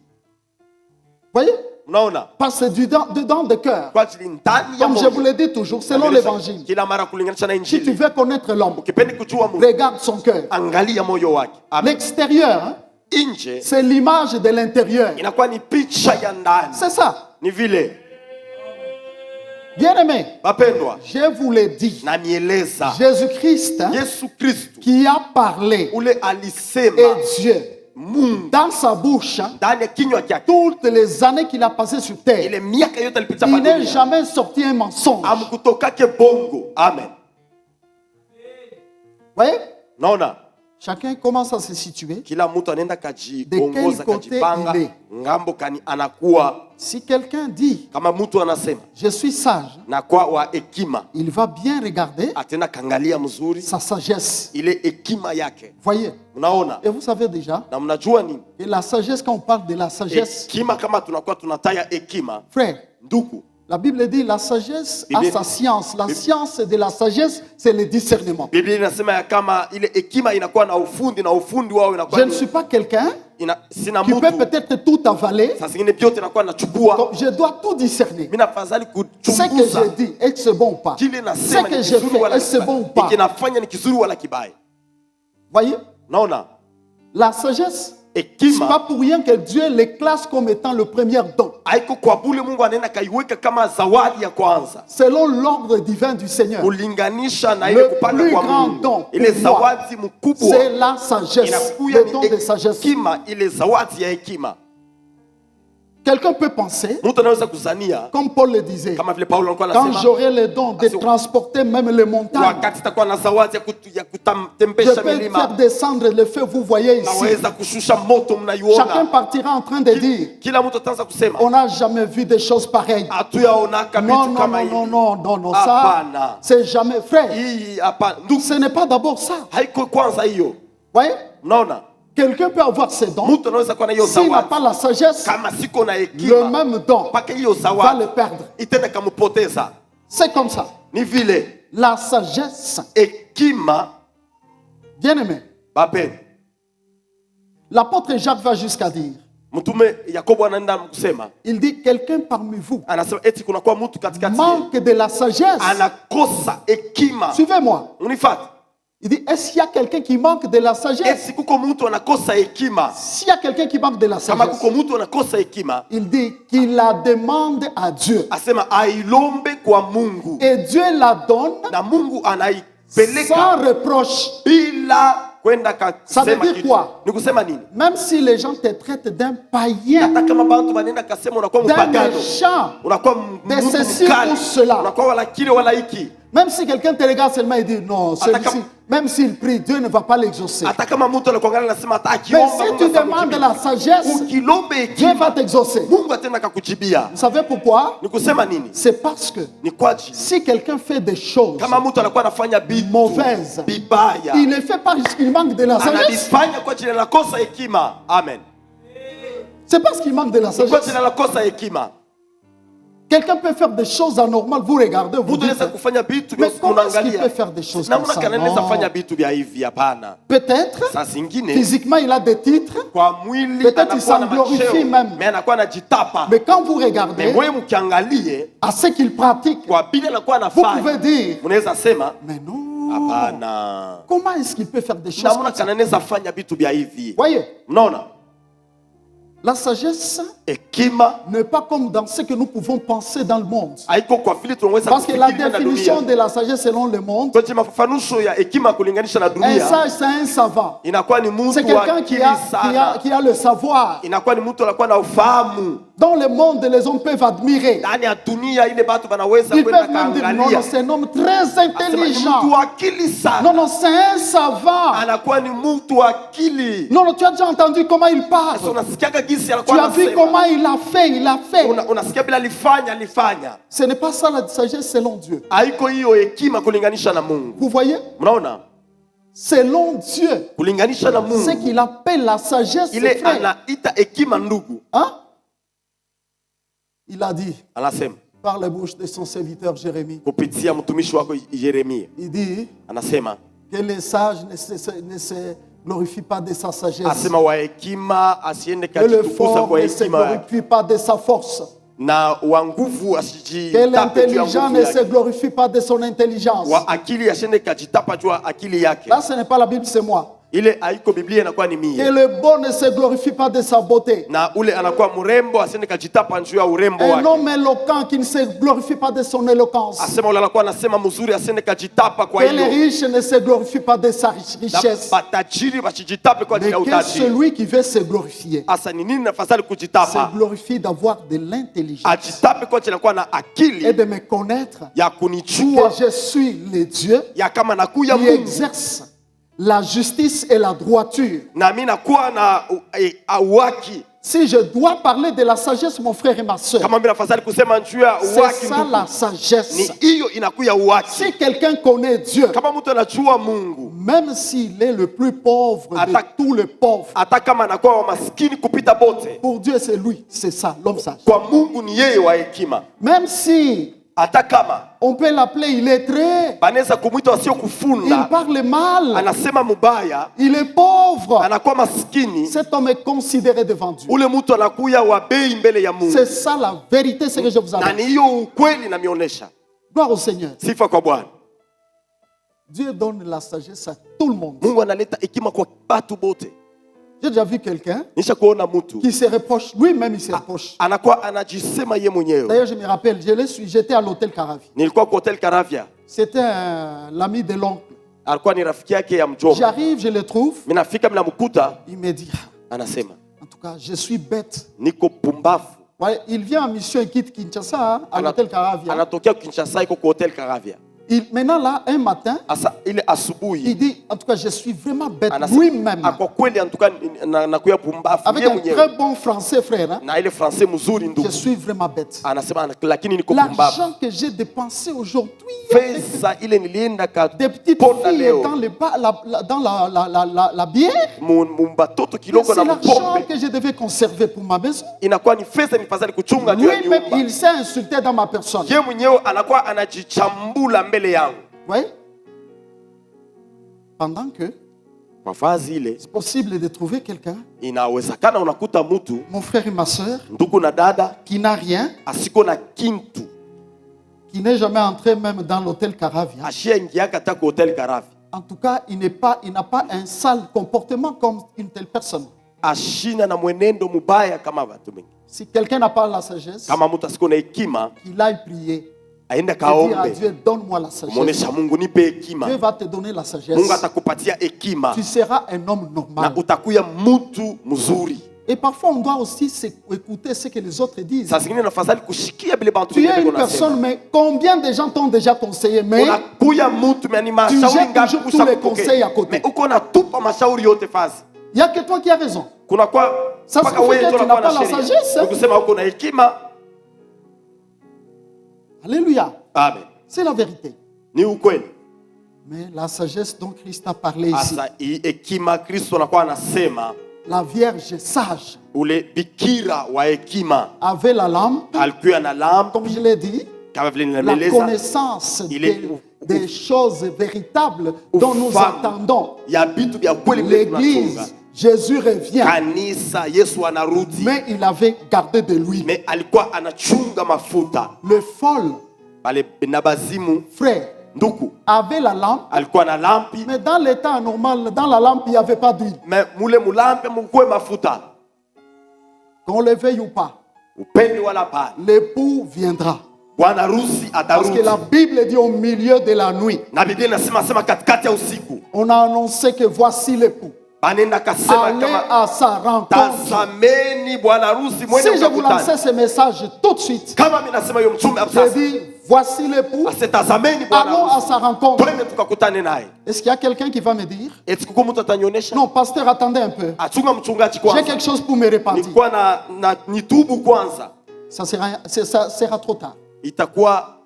Voyez? unaona Parce que c'est dedans de cœur. kwa ajili ndani ya Comme je vous moyo. le dis toujours, selon l'évangile. Kila mara kulinganisha na Si tu injili, veux connaître l'homme, ukipendi kujua Mungu, regarde son cœur. angalia moyo wake. Amen. L'extérieur, hein, Nje c'est l'image de l'intérieur. inakuwa ni picha ya ndani. C'est ça. Ni vile Bien aimé, wapendwa, je vous l'ai dit. na nieleza Jésus-Christ, hein, Yesu Kristu qui a parlé, ule alisema et Dieu, Mungu dans sa bouche, hein, ndani ya kinywa chake, toutes les années qu'il a passées sur terre, ile miaka yote alipita il hapa n'est dunia, jamais sorti un mensonge. amkutokake bongo. Amen. Voyez? Naona Chacun commence à se situer. kila mtu anaenda kajiongoza, De quel côté kajipanga il est? ngambo kani anakuwa. Si quelqu'un dit, Kama mtu anasema je suis sage, na kwa wa hekima, il va bien regarder atenda kangalia mzuri sa sagesse. ile hekima yake. Voyez? Unaona, Et vous savez déjà, na mnajua nini que la sagesse, quand on parle de la sagesse, hekima? Kama tunakuwa tunataya hekima, frère, ndugu, la Bible dit la sagesse a Bible- sa science. La science de la sagesse, c'est le discernement. Biblia inasema ya kama ile hekima inakuwa na ufundi, na ufundi wao Je inakuwa ne suis pas quelqu'un sina qui peut mtu peut-être tout avaler. saa zingine vyote nakuwa nachukua. Donc, je dois tout discerner. Mimi nafadhali Ce que kuchunguza je dis, est-ce que c'est bon ou pas? kile Ce nasema que ni je kizuri fais, wala est-ce que c'est bon ou kibaya, pas? ikinafanya ni kizuri wala kibaya. Voyez? Naona La sagesse, c'est pas hekima pour rien que Dieu les classe comme étant le premier don, haiko kwa bure. Mungu anaenda kaiweka kama zawadi ya kwanza, selon l'ordre divin du Seigneur. kulinganisha na ile Le kupanga plus kwa grand Mungu. don Ile pour moi, zawadi mkubwa c'est la sagesse, inakuya le don de ni sagesse. hekima, ile zawadi ya hekima. Quelqu'un peut penser, Mtu anaweza kuzania comme Paul le disait, kama vile Paulo alikuwa quand anasema, j'aurai le don de transporter même les montagnes, wakati sitakuwa na zawadi ya je kutembesha peux faire milima, descendre le feu, vous voyez ici. naweza kushusha moto Chacun mnaiona. partira en train de dire, Kila mtu ataanza kusema on n'a jamais vu des choses pareilles. hatuyaonaka Non, vitu non, kama non, hivi. non, non, non, non, ça, Hapana. c'est jamais frère. Hii hapana. Ndugu, Ce n'est pas d'abord ça. haiko kwanza hiyo. Voyez? Unaona? Quelqu'un peut avoir ses dons. Mtu anaweza kuwa na hiyo S'il n'a zawadi. pas la sagesse, Kama siko na le hekima, même don mpaka hiyo va le zawadi perdre. itenda kamupoteza. C'est comme ça. Ni vile La sagesse, hekima bien aimé, bapeni. l'apôtre Jacques va jusqu'à dire, Mtume Yakobo anaenda kusema, il dit, quelqu'un parmi vous anasema eti kuna kwa mtu katikati yenu manque de la sagesse. anakosa hekima. Suivez-moi. Unifuate? Il dit, est-ce qu'il y a quelqu'un qui manque de la sagesse? Eti kuko mtu anakosa hekima. S'il y a quelqu'un qui manque de la Kama sagesse, kuko mtu anakosa hekima, il dit qu'il la demande à Dieu. asema ailombe kwa Mungu. Et Dieu la donne Na Mungu sans anaipeleka reproche. bila kwenda Ça veut kasema dire kitu. quoi? Ni kusema nini? Même si les gens te traitent d'un païen, Hata kama bantu banenda kasema unakuwa d'un mpagano, méchant, unakuwa de mtu ceci mkali, ou cela. unakuwa wala kile wala hiki. même si quelqu'un te regarde seulement et dit non, celui-ci, même s'il prie, Dieu ne va pas l'exaucer. Hata kama mtu anakuangalia anasema hata Mais akiomba si Mungu tu atamjibu. demandes la sagesse, Ukilombe Dieu hekima, va t'exaucer. Mungu atenda kakujibia. Vous savez pourquoi? Ni kusema nini? C'est parce que Ni kwa ajili si quelqu'un fait des choses kama mtu anakuwa anafanya vitu mauvaises, vibaya, il le fait parce qu'il manque de la sagesse. analifanya kwa ajili anakosa hekima. Amen. C'est parce qu'il manque de la Kwa sagesse. ajili anakosa hekima. Quelqu'un peut faire des choses anormales, vous regardez, vous Mtu dites, anaweza kufanya vitu mais vya comment est-ce qu'il unaangalia. peut faire des choses Na comme muna ça? kana anaweza Non. fanya vitu vya hivi, hapana. Peut-être, Saa zingine physiquement, il a des titres, kwa mwili Peut-être anakuwa il s'en na glorifie macheo, même. mais anakuwa anajitapa. mais quand vous Mais regardez wewe mkiangalie à ce qu'il pratique, kwa bile anakuwa vous pouvez anafanya, dire, mnaweza sema mais non, hapana. comment est-ce qu'il peut faire des choses Na comme muna ça? kana anaweza fanya vitu vya hivi. Voyez, Mnaona? la sagesse Hekima n'est pas comme dans ce que nous pouvons penser dans le monde. haiko kwa vile tunaweza Parce que la kufikiria na définition dunia. de la sagesse selon le monde, Kwa hiyo mafafanusho ya hekima kulinganisha na un dunia sage, c'est un savant. inakuwa ni C'est mtu wa quelqu'un qui akili a, sana. qui a le savoir. Inakuwa ni mtu anakuwa na ufahamu. Dans le monde, les hommes peuvent admirer. Ndani ya dunia ile watu wanaweza Ils kwenda peuvent même dire, non, kaangalia. non, c'est un homme très Asema ni intelligent. mtu wa akili Non, sana. non, c'est un savant. Anakuwa ni mtu wa akili. Non, non, tu as déjà entendu comment il Sasa parle. unasikiaga jinsi Tu anakuwa as vu anasema. comment il a fait, il a fait. Unasikia bila alifanya. Ce n'est pas ça la sagesse selon Dieu. Haiko hiyo hekima kulinganisha na Mungu. Vous voyez? Mnaona? Selon Dieu, Kulinganisha na ce Mungu. qu'il appelle la sagesse, Ile c'est frère. anaita hekima ndugu. Hein? Il a dit Anasema par la bouche de son serviteur Jérémie, kupitia mtumishi wako Yeremia. il dit Anasema que les sages ne se glorifient pas de sa sagesse. asema wa hekima asiende Que le kajitukuza fort kwa ne se hekima yake. glorifie pas de sa force. Na wa nguvu Que asijitape juu ya l'intelligent nguvu ne se yake. glorifie pas de son intelligence. Wa akili asiende kajitapa juu ya akili yake. Là, ce n'est pas la Bible, c'est moi. Ile haiko Biblia inakuwa ni Que mie. le beau ne se glorifie pas de sa beauté. Na ule anakuwa mrembo asiende kajitapa juu ya urembo Un wake. homme éloquent qui ne se glorifie pas de son éloquence. Asema ule anakuwa anasema mzuri asiende kajitapa kwa Que les hiyo. riches ne se glorifient pas de sa Na richesse. batajiri wasijitape kwa ajili Mais ya que utajiri. celui qui veut se glorifier Asa ni nini nafasali se kujitapa? glorifie d'avoir de l'intelligence Ajitape kwa ajili ya kuwa na et akili de me connaître ya que kunijua je suis le Dieu ya kama nakuya qui Mungu. exerce la justice et la droiture. Na mimi nakuwa na haki. Si je dois parler de la sagesse, mon frère et ma soeur, Kama mimi nafasali kusema juu ya c'est haki ça ndugu. la Ni sagesse. hiyo inakuya haki. Si quelqu'un connaît Dieu, Kama mtu anajua Mungu, même s'il est le plus pauvre de Attaque. tous les pauvres, hata kama anakuwa wa maskini kupita bote, pour Dieu c'est lui, c'est ça, l'homme sage. kwa Mungu ni yeye wa hekima. Même si Hata kama on peut l'appeler illettré, banaweza kumwita il wasiokufunda, parle mal, anasema mubaya, il est pauvre, anakuwa maskini, cet homme est considéré devant Dieu. ule mtu anakuya wa bei mbele ya Mungu. C'est ça la vérité, ce que je vous Na annonce. ni hiyo ukweli namionyesha. Gloire au Seigneur. Sifa kwa Bwana. Dieu donne la sagesse à tout le monde. Mungu analeta hekima kwa watu bote. J'ai déjà vu quelqu'un Nisha kuona mtu qui se reproche, lui-même il se reproche. anakuwa anajisema ye mwenyewe. D'ailleurs, je me rappelle, j'étais à l'hôtel Caravi. Nilikuwa kwa hotel Caravia. C'était l'ami de l'oncle. Alikuwa ni rafiki yake ya mjomba. J'arrive, je le trouve, Mimi nafika mimi namkuta il me dit, anasema, en tout cas, je suis bête. niko pumbavu. Ouais, il vient en mission et quitte Kinshasa à l'hôtel Caravia. Anatokea Kinshasa iko kwa hotel Caravia. Maintenant là, un matin, Asa ile asubuhi il dit, en tout cas, je suis vraiment bête anasema, lui-même. kwa kweli en tout cas nakuya pumbafu Avec yeye un mwenyewe. très bon français, frère. Hein, Na ile français mzuri je ndugu. suis vraiment bête. Anasema lakini niko pumbafu. L'argent que j'ai dépensé aujourd'hui, Pesa ile nilienda des petites kaponda filles leo. dans, dans la bière, Mumbatoto mais kidogo c'est na l'argent mpombe. que je devais conserver pour ma maison. Inakuwa ni pesa nifadhali kuchunga juu ya Lui-même, nyumba. il s'est insulté dans ma personne. Yeye mwenyewe anakuwa anajichambula mbele yangu. Oui. Pendant que Kwa vazi ile c'est possible de trouver quelqu'un, inawezekana unakuta mtu mon frère et ma soeur, ndugu na dada qui n'a rien, asiko na kintu, qui n'est jamais entré même dans l'hôtel Caravia. ashiingiaka hata kwa hotel Karavi, En tout cas, il n'a pas un sale comportement comme une telle personne. ashina na mwenendo mubaya kama watu wengi. Si quelqu'un n'a pas la sagesse, Kama mtu asiko na hekima qu'il aille prier aende et dire à kaombe, Dieu, donne-moi la sagesse. muonesha Mungu nipe hekima. Dieu va te donner la Mungu sagesse. atakupatia hekima Tu seras un homme na normal. utakuya mtu mzuri. Et parfois, on doit aussi écouter ce que les autres disent. Saa zingine nafadhali kushikia vile bantu Tu es wengine une personne, wanasema. mais combien de gens t'ont déjà conseillé, mais Unakuya mtu mimi ni mashauri jettes ngapi toujours tous les conseils à côté. Mais uko na tupa mashauri yote fazi. il n'y a que toi qui as raison. Kuna kwa Ça mpaka signifie wewe que ndio tu unakuwa n'as na pas la sheria. sagesse, hein? Ukusema uko na hekima. Alléluia. Amen. C'est la vérité. Ni ukweli. Mais la sagesse dont Christ a parlé ici, Asa hii hekima Kristo anakuwa anasema la Vierge sage ule bikira wa hekima avait la lampe, alikuwa na lamp comme je l'ai dit, kama vile la nimeleza connaissance Il est- des choses véritables dont nous Ufahamu attendons. ya vitu vya kweli vile tunachunga. L'Église, Jésus revient, Kanisa Yesu anarudi. mais il avait gardé de lui. Me alikuwa anachunga mafuta. Le folle Pale na bazimu frère nduku avait la lampe, alikuwa na lampi, mais dans l'état normal, dans la lampe, il n'y avait pas d'huile. me mule mulampe mukwe mafuta. Qu'on le veuille ou pas, Upende wala pana. l'époux viendra. Bwana harusi Parce atarudi. que la Bible dit au milieu de la nuit, Na Biblia inasema katikati ya usiku. on a annoncé que voici l'époux. Banenda kasema Allez kama à sa rencontre. tazameni bwana harusi mwende Si je vous lançais mkakutane. ce message tout de suite, Kama mimi nasema hiyo mtume hapo je sasa. dis, voici l'époux, Asetazameni bwana allons à harusi. sa rencontre. Twende tukakutane naye. Est-ce qu'il y a quelqu'un qui va me dire? Eti kuko mtu atanionyesha? Non, pasteur, attendez un peu. Achunga mchungaji J'ai kwanza. quelque chose pour me repentir. Nilikuwa na nitubu kwanza. Ça sera trop tard. Itakuwa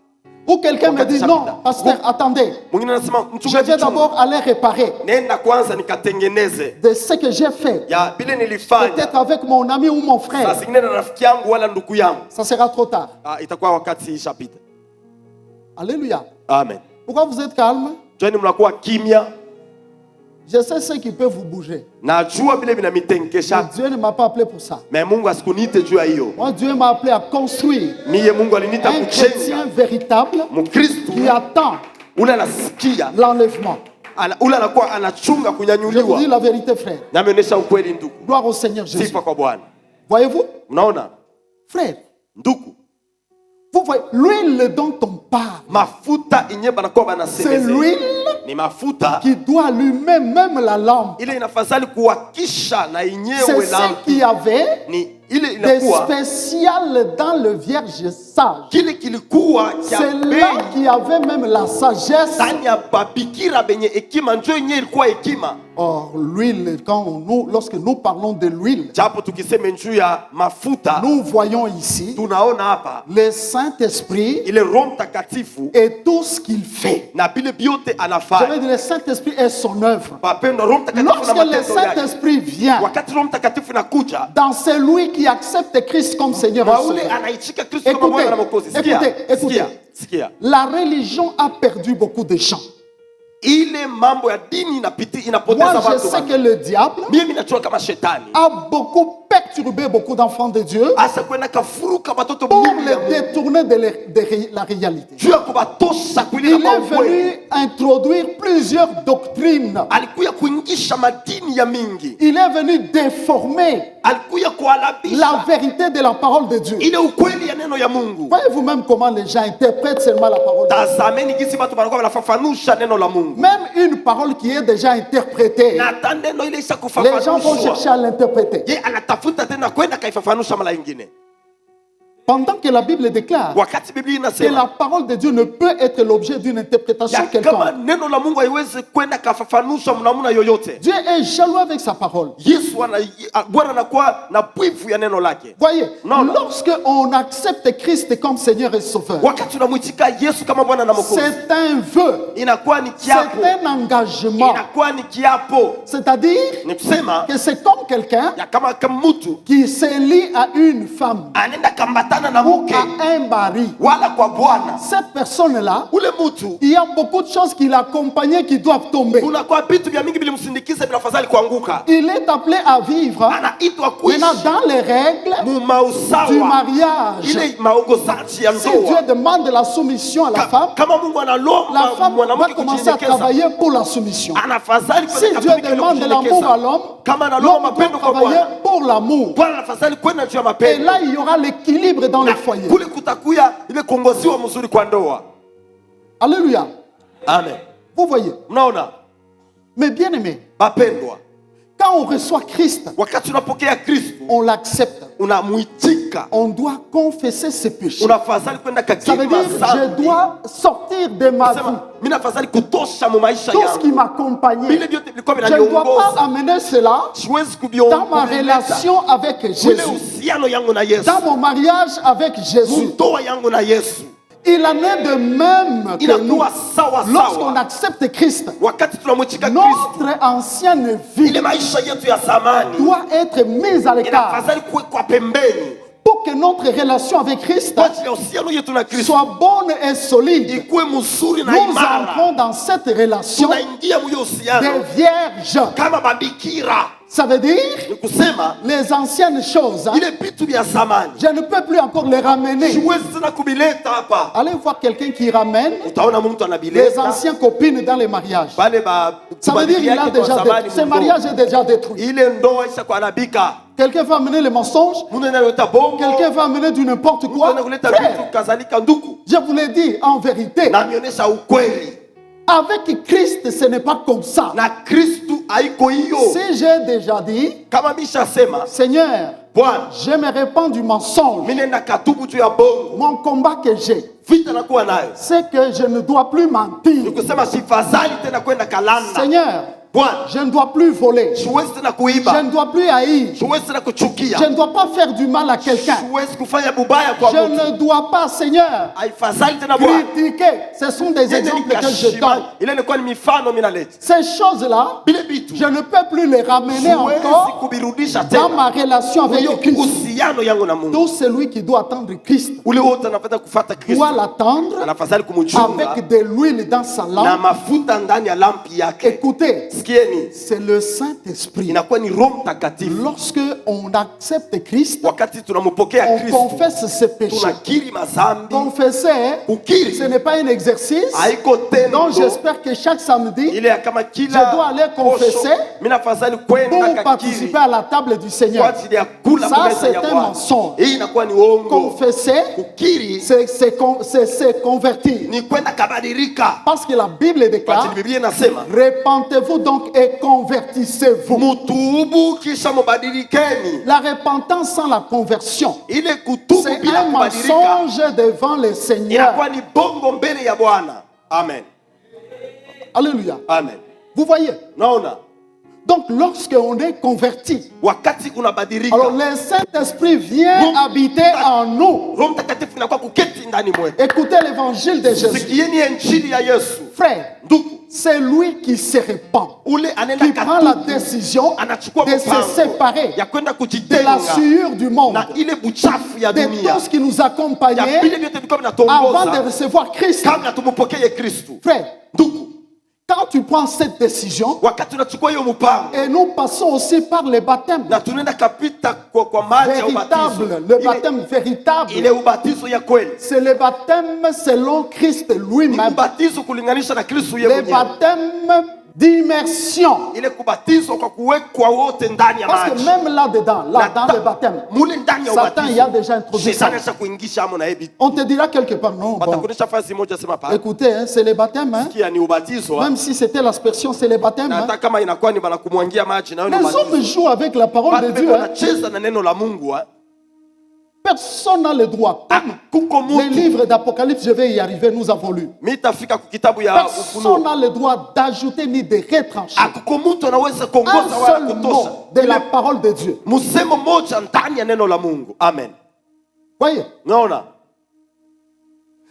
Ou quelqu'un me dit, non, pasteur, attendez. mwingine anasema Je mchungaji vais chunga. d'abord aller réparer Nenda kwanza nikatengeneze de ce que j'ai fait. ya bile nilifanya. Peut-être avec mon ami ou mon Saa frère. zingine na rafiki yangu wala ndugu yangu. Ça sera trop tard. Itakuwa wakati ishapita. Alléluia. Amen. Pourquoi vous êtes calme? Jani mnakuwa kimya. Je sais ce qui peut vous bouger. Najua vile Mais vinamitenkesha. Dieu ne m'a pas appelé pour ça. Mais Mungu asikuniite juu ya hiyo. Moi, Dieu m'a appelé à construire Miye Mungu aliniita un chrétien kujenga véritable Mkristo qui attend ule anasikia l'enlèvement. ule anakuwa anachunga Je vous kunyanyuliwa. dis la vérité, frère. Nameonyesha ukweli ndugu. Gloire au Seigneur Jésus. Sifa kwa Bwana. Voyez-vous, Mnaona frère, ndugu, vous voyez, l'huile dont on parle, mafuta yenye banakuwa c'est banasemezea l'huile ni mafuta qui doit allumer même la lampe. ile inafadhali kuwakisha na C'est yenyewe ce lampi. qu'il y avait Ni ile de inakuwa spécial dans le Vierge sage. kile kilikuwa C'est cha là bei qu'il y avait même la sagesse. ndani ya babikira benye hekima, njo yenyewe ilikuwa hekima. Or, l'huile, lorsque nous parlons de l'huile, Japo tukiseme njuu ya mafuta nous voyons ici tunaona hapa le Saint-Esprit ile Roho Mtakatifu et tout ce qu'il fait. na vile vyote Je veux anafanya. dire, le Saint-Esprit est son œuvre. Wapendwa, Roho Mtakatifu na Lorsque le matendo yake. Saint-Esprit vient Wakati Roho Mtakatifu inakuja dans celui qui accepte Christ comme Seigneur et kwa ule Sauveur, anaichika Kristo kama Bwana na Mwokozi. Sikia, écoutez, sikia, sikia. la religion a perdu beaucoup de gens. Ile mambo ya dini inapoteza Moi, je watu. sais que le diable Mimi najua kama shetani a beaucoup perturbé beaucoup d'enfants de Dieu asa kwenda kafuruka watoto pour mingi ya les Mungu. détourner de la réalité. Juu ya kubatosha Il kuilia kwa est ukweli. venu introduire plusieurs doctrines. Alikuya kuingisha madini ya mingi. Il est venu déformer Alikuya la kuhalabisha vérité de la parole de Dieu. ile ukweli ya neno ya Mungu. Voyez-vous même comment les gens interprètent seulement la parole de Dieu. Tazameni gisi watu wanakuwa wanafafanusha neno la Mungu. Même une parole qui est déjà interprétée, Na hata neno ile isha les gens vont chercher kufafanushwa. à l'interpréter. Ye anatafuta tena kwenda kaifafanusha mara nyingine. Pendant que la Bible déclare wakati Biblia que la inasema parole de Dieu ne peut être l'objet d'une interprétation ya kama quelconque. neno la Mungu haiwezi kwenda kafafanusha mnamuna yoyote. Dieu est jaloux avec sa parole. Yesu Bwana anakuwa na bwivu ya neno lake. Voyez, Non, non. lorsque on accepte Christ comme Seigneur et Sauveur, Wakati unamwitika Yesu kama Bwana na Mwokozi, c'est un vœu, inakuwa ni c'est kiapo, un engagement. inakuwa ni kiapo. C'est-à-dire Ni kusema que c'est comme quelqu'un ya kama mtu qui se lie à une femme anaenda kambatana na ou mke à un mari. wala kwa bwana. Cette personne-là, Ule mtu il y a beaucoup de choses qui l'accompagnent qui doivent tomber. unakuwa vitu vya mingi vilimsindikiza vinafadhali kuanguka. Il est appelé à vivre Anaitwa kuishi maintenant dans les règles mu du mausawa, mariage. ile maongozaji ya Si Dieu ndoa. demande la soumission à la femme, Kama Mungu la analomba femme va mwanamke commencer à kujinyenyekeza, travailler pour la soumission. anafadhali Si kwenda Dieu katika demande l'amour à kujinyenyekeza. l'homme, Kama l'homme analomba doit mapendo kwa travailler Bwana, pour l'amour. Bwana anafadhali kwenda juu ya Et mapendo. là, il y aura l'équilibre dans le Na foyer. kule kutakuya ile kuongoziwa mzuri kwa ndoa. Alléluia. Amen. Vous voyez. Mnaona Mais bien aimé, bapendwa, quand on reçoit Christ, wakati unapokea Kristo on l'accepte. unamwitika, On doit confesser ses péchés. unafadhali kwenda Ça veut kakiri dire, je mazambi. dois sortir de ma vie Sema, mimi nafadhali kutosha mu maisha tout ce qui yangu m'accompagnait. vile vyote vilikuwa Je ne dois pas vinaniongoza, amener cela siwezi dans ma relation avec ule Jésus, uhusiano yangu na Yesu, dans mon mariage avec Jésus. ndoa yangu na Yesu. Il en est de même que nous. Inakuwa sawa Lorsqu'on sawa accepte Christ, wakati tunamwitika Kristo, notre ancienne vie ile maisha yetu ya zamani doit être mise à l'écart inafadhali kuwekwa pembeni pour que notre relation avec Christ kwa ajili ya uhusiano yetu na Kristo soit bonne et solide. ikuwe mzuri na Nous imara. entrons dans cette relation Tunaingia mwiyo uhusiano des vierges. kama mabikira, Ça veut dire ni kusema les anciennes choses, hein, ile vitu vya zamani je ne peux plus encore les ramener. siwezi tena kuvileta hapa. Allez voir quelqu'un qui ramène Utaona mtu les anavileta anciennes copines dans les mariages. pale ba Ça veut dire qu'il a déjà détruit. Ce mariage est déjà détruit. ile ndoa isha kuharibika. Quelqu'un va amener le mensonge, Mungu analeta bongo, quelqu'un va amener du n'importe Mungu quoi. analeta Frère, vitu kadhalika. Ndugu, je vous l'ai dit en vérité, na nionyesha ukweli, avec Christ, ce n'est pas comme ça. na Kristu haiko hiyo. Si j'ai déjà dit, Kama mishasema Seigneur, Bwana, je me répands du mensonge, mimi nenda katubu juu ya bongo, mon combat que j'ai, vita nakuwa nayo c'est que je ne dois plus mentir. ni kusema sifadhali tena kwenda kalanda. Seigneur, Bwana, je ne dois plus voler. siwezi tena Je kuiba, ne dois plus haïr. siwezi tena kuchukia, Je ne dois pas faire du mal à quelqu'un. siwezi kufanya bubaya kwa Je mtu. ne dois pas, Seigneur, Haifadhali tena Bwana. critiquer. Ce sont des exemples que je donne. Ile ilikuwa ni mifano mimi naleta. Ces choses-là, Bile vitu je ne peux plus les ramener siwezi encore kuvirudisha dans tena. ma relation avec Hiyo Christ. uhusiano yangu na Mungu. Tout celui qui doit attendre Christ Ule wote anapata kufuata Kristo. doit l'attendre Anafadhali kumchunga avec de l'huile dans sa na lampe. mafuta ndani ya lampi yake. Écoutez, Sikieni, c'est le Saint-Esprit. inakuwa ni Roho Mtakatifu. Lorsque on accepte Christ, Wakati tunampokea on Kristo, confesse ses péchés. tunakiri mazambi. Confesser, Kukiri ce n'est pas un exercice. haiko tendo. Donc j'espère que chaque samedi, Ile ya kama je kila dois aller confesser mimi nafadhali kwenda pour kakiri participer à la table du kwa Seigneur. ajili ya kula Ça, meza c'est ya un Bwana. mensonge. Hii inakuwa ni uongo. Confesser, Kukiri c'est se convertir. ni kwenda kabadilika. Parce que la Bible Kwa déclare, ajili Biblia inasema repentez-vous donc et convertissez-vous. mutubu kisha mubadilikeni. La repentance sans la conversion, Ile kutubu c'est bila un kubadilika mensonge devant le Seigneur. inakuwa ni bongo mbele ya Bwana. Amen. Alléluia. Amen. Vous voyez? Naona Donc lorsqu'on est converti, wakati unabadilika, alors le Saint-Esprit vient habiter en nous. Roho Mtakatifu inakuwa kuketi ndani mwetu. Écoutez l'évangile de Jésus. Sikieni injili ya Yesu. Frère, Ndugu, c'est lui qui se répand, ule anaenda qui prend la katubu, décision anachukua de se mpango séparer ya kwenda de la kujitenga souillure du monde, na ile buchafu ya de dunia, tout ce qui nous ya accompagnait vile vyote vilikuwa avant de vinatuongoza recevoir Christ. kabla tumpokee Kristo. Frère, Ndugu, quand tu prends cette décision, wakati unachukua hiyo mpango et nous passons aussi par le baptême na tunaenda kapita kwa maji ya ubatizo, véritable, le baptême véritable, ile ubatizo ya kweli, c'est le baptême selon Christ ni lui-même, ubatizo kulinganisha na Kristo yeye le mwenyewe, baptême d'immersion. ile kubatizwa kwa kuwekwa wote ndani ya Parce que maji. même là-dedans, là, dans le baptême, Mule ndani ya Satan y a ubatizo déjà introduit ça. shetani asha kuingisha amo na hebi, On te dira quelque part, non, bon, watakuonesha fasi moja, sema pa écoutez, hein, c'est le baptême, hein. kia ni ubatizo, Même si c'était l'aspersion, c'est le baptême. na Hein. hata kama inakuwa ni bana kumwangia maji na Les hommes jouent avec la parole de Watu Dieu. Hein. wanacheza na neno la Mungu. Personne n'a le droit. Kuko Les mutu livres d'Apocalypse, je vais y arriver, nous avons lu. mitafika ku kitabu ya Personne Ufunuo. n'a le droit d'ajouter ni de retrancher Akuko mutu anaweza un kuongoza wala seul kutosha mot de la parole de Dieu. msemo moja ndani ya neno la Mungu. Amen. Voyez, Naona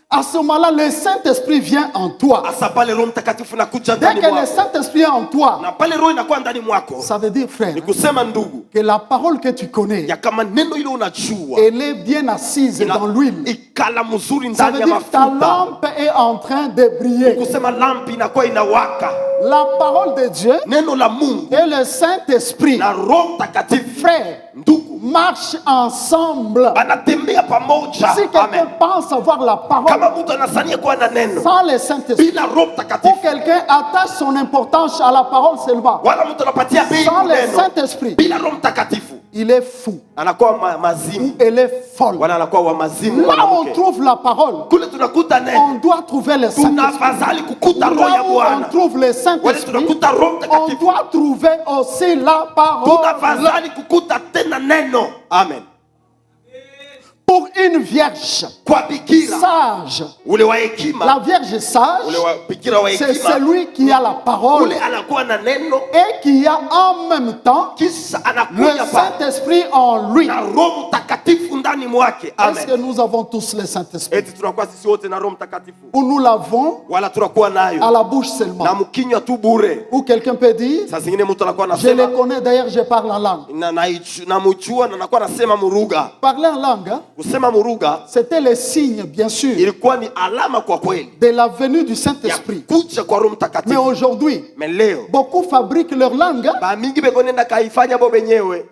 à ce moment-là, le Saint-Esprit vient en toi. asa pale Roho Mtakatifu nakuja Dès ndani que le mwako, Saint-Esprit est en toi, na pale Roho inakuwa ndani mwako, ça veut dire, frère, ni kusema ndugu, que la parole que tu connais, ya kama neno ile unajua elle est bien assise dans l'huile. ikala mzuri Ça ndani veut ya dire que ta mafuta, lampe est en train de briller. kusema lampi inakuwa inawaka. La parole de Dieu Neno la Mungu et le Saint-Esprit, na Roho Mtakatifu, frère, ndugu, marchent ensemble. banatembea pamoja. Si quelqu'un Amen. pense avoir la parole Kama mtu anasania kuwa na neno sans le Saint-Esprit, bila Roho ou Mtakatifu, quelqu'un attache son importance à la parole seulement, wala mtu anapatia bei sans le neno Saint-Esprit, bila Roho Mtakatifu, il est fou anakuwa mazimu, elle est folle. wala anakuwa wa mazimu. Là où on mwanamke. trouve la parole, Kule tunakuta neno, on doit trouver le Saint-Esprit. tunafadhali kukuta roho ya Là où on Bwana, trouve le wale Saint-Esprit, tunakuta Roho on Mtakatifu, doit trouver aussi la parole. tunafadhali kukuta tena neno. Amen. Pour une vierge Kwa bikira sage, ule wa hekima, la vierge sage, ule wa bikira wa c'est hekima, celui qui a la parole ule anakuwa na neno et qui a en même temps kisha le anakuja pa Saint-Esprit en lui. na Roho Mtakatifu ndani mwake. Est-ce que Amen. nous avons tous le Saint-Esprit? Eti tunakuwa sisi wote na Roho Mtakatifu, Ou nous l'avons wala tunakuwa à nayo la bouche na seulement? mkinywa tu bure. Ou quelqu'un peut dire, Saa zingine mtu anakuwa je les anasema connais, d'ailleurs je parle en langue. namjua na anakuwa anasema muruga. Parler en langue, hein, Kusema muruga c'était le signe, bien sûr, ilikuwa ni alama kwa kweli de la venue du ya Saint-Esprit. kuja kwa Roho Mais Mtakatifu. aujourd'hui, Mais leo beaucoup fabriquent leur langue, hein. ba mingi bekonenda kaifanya bo benyewe,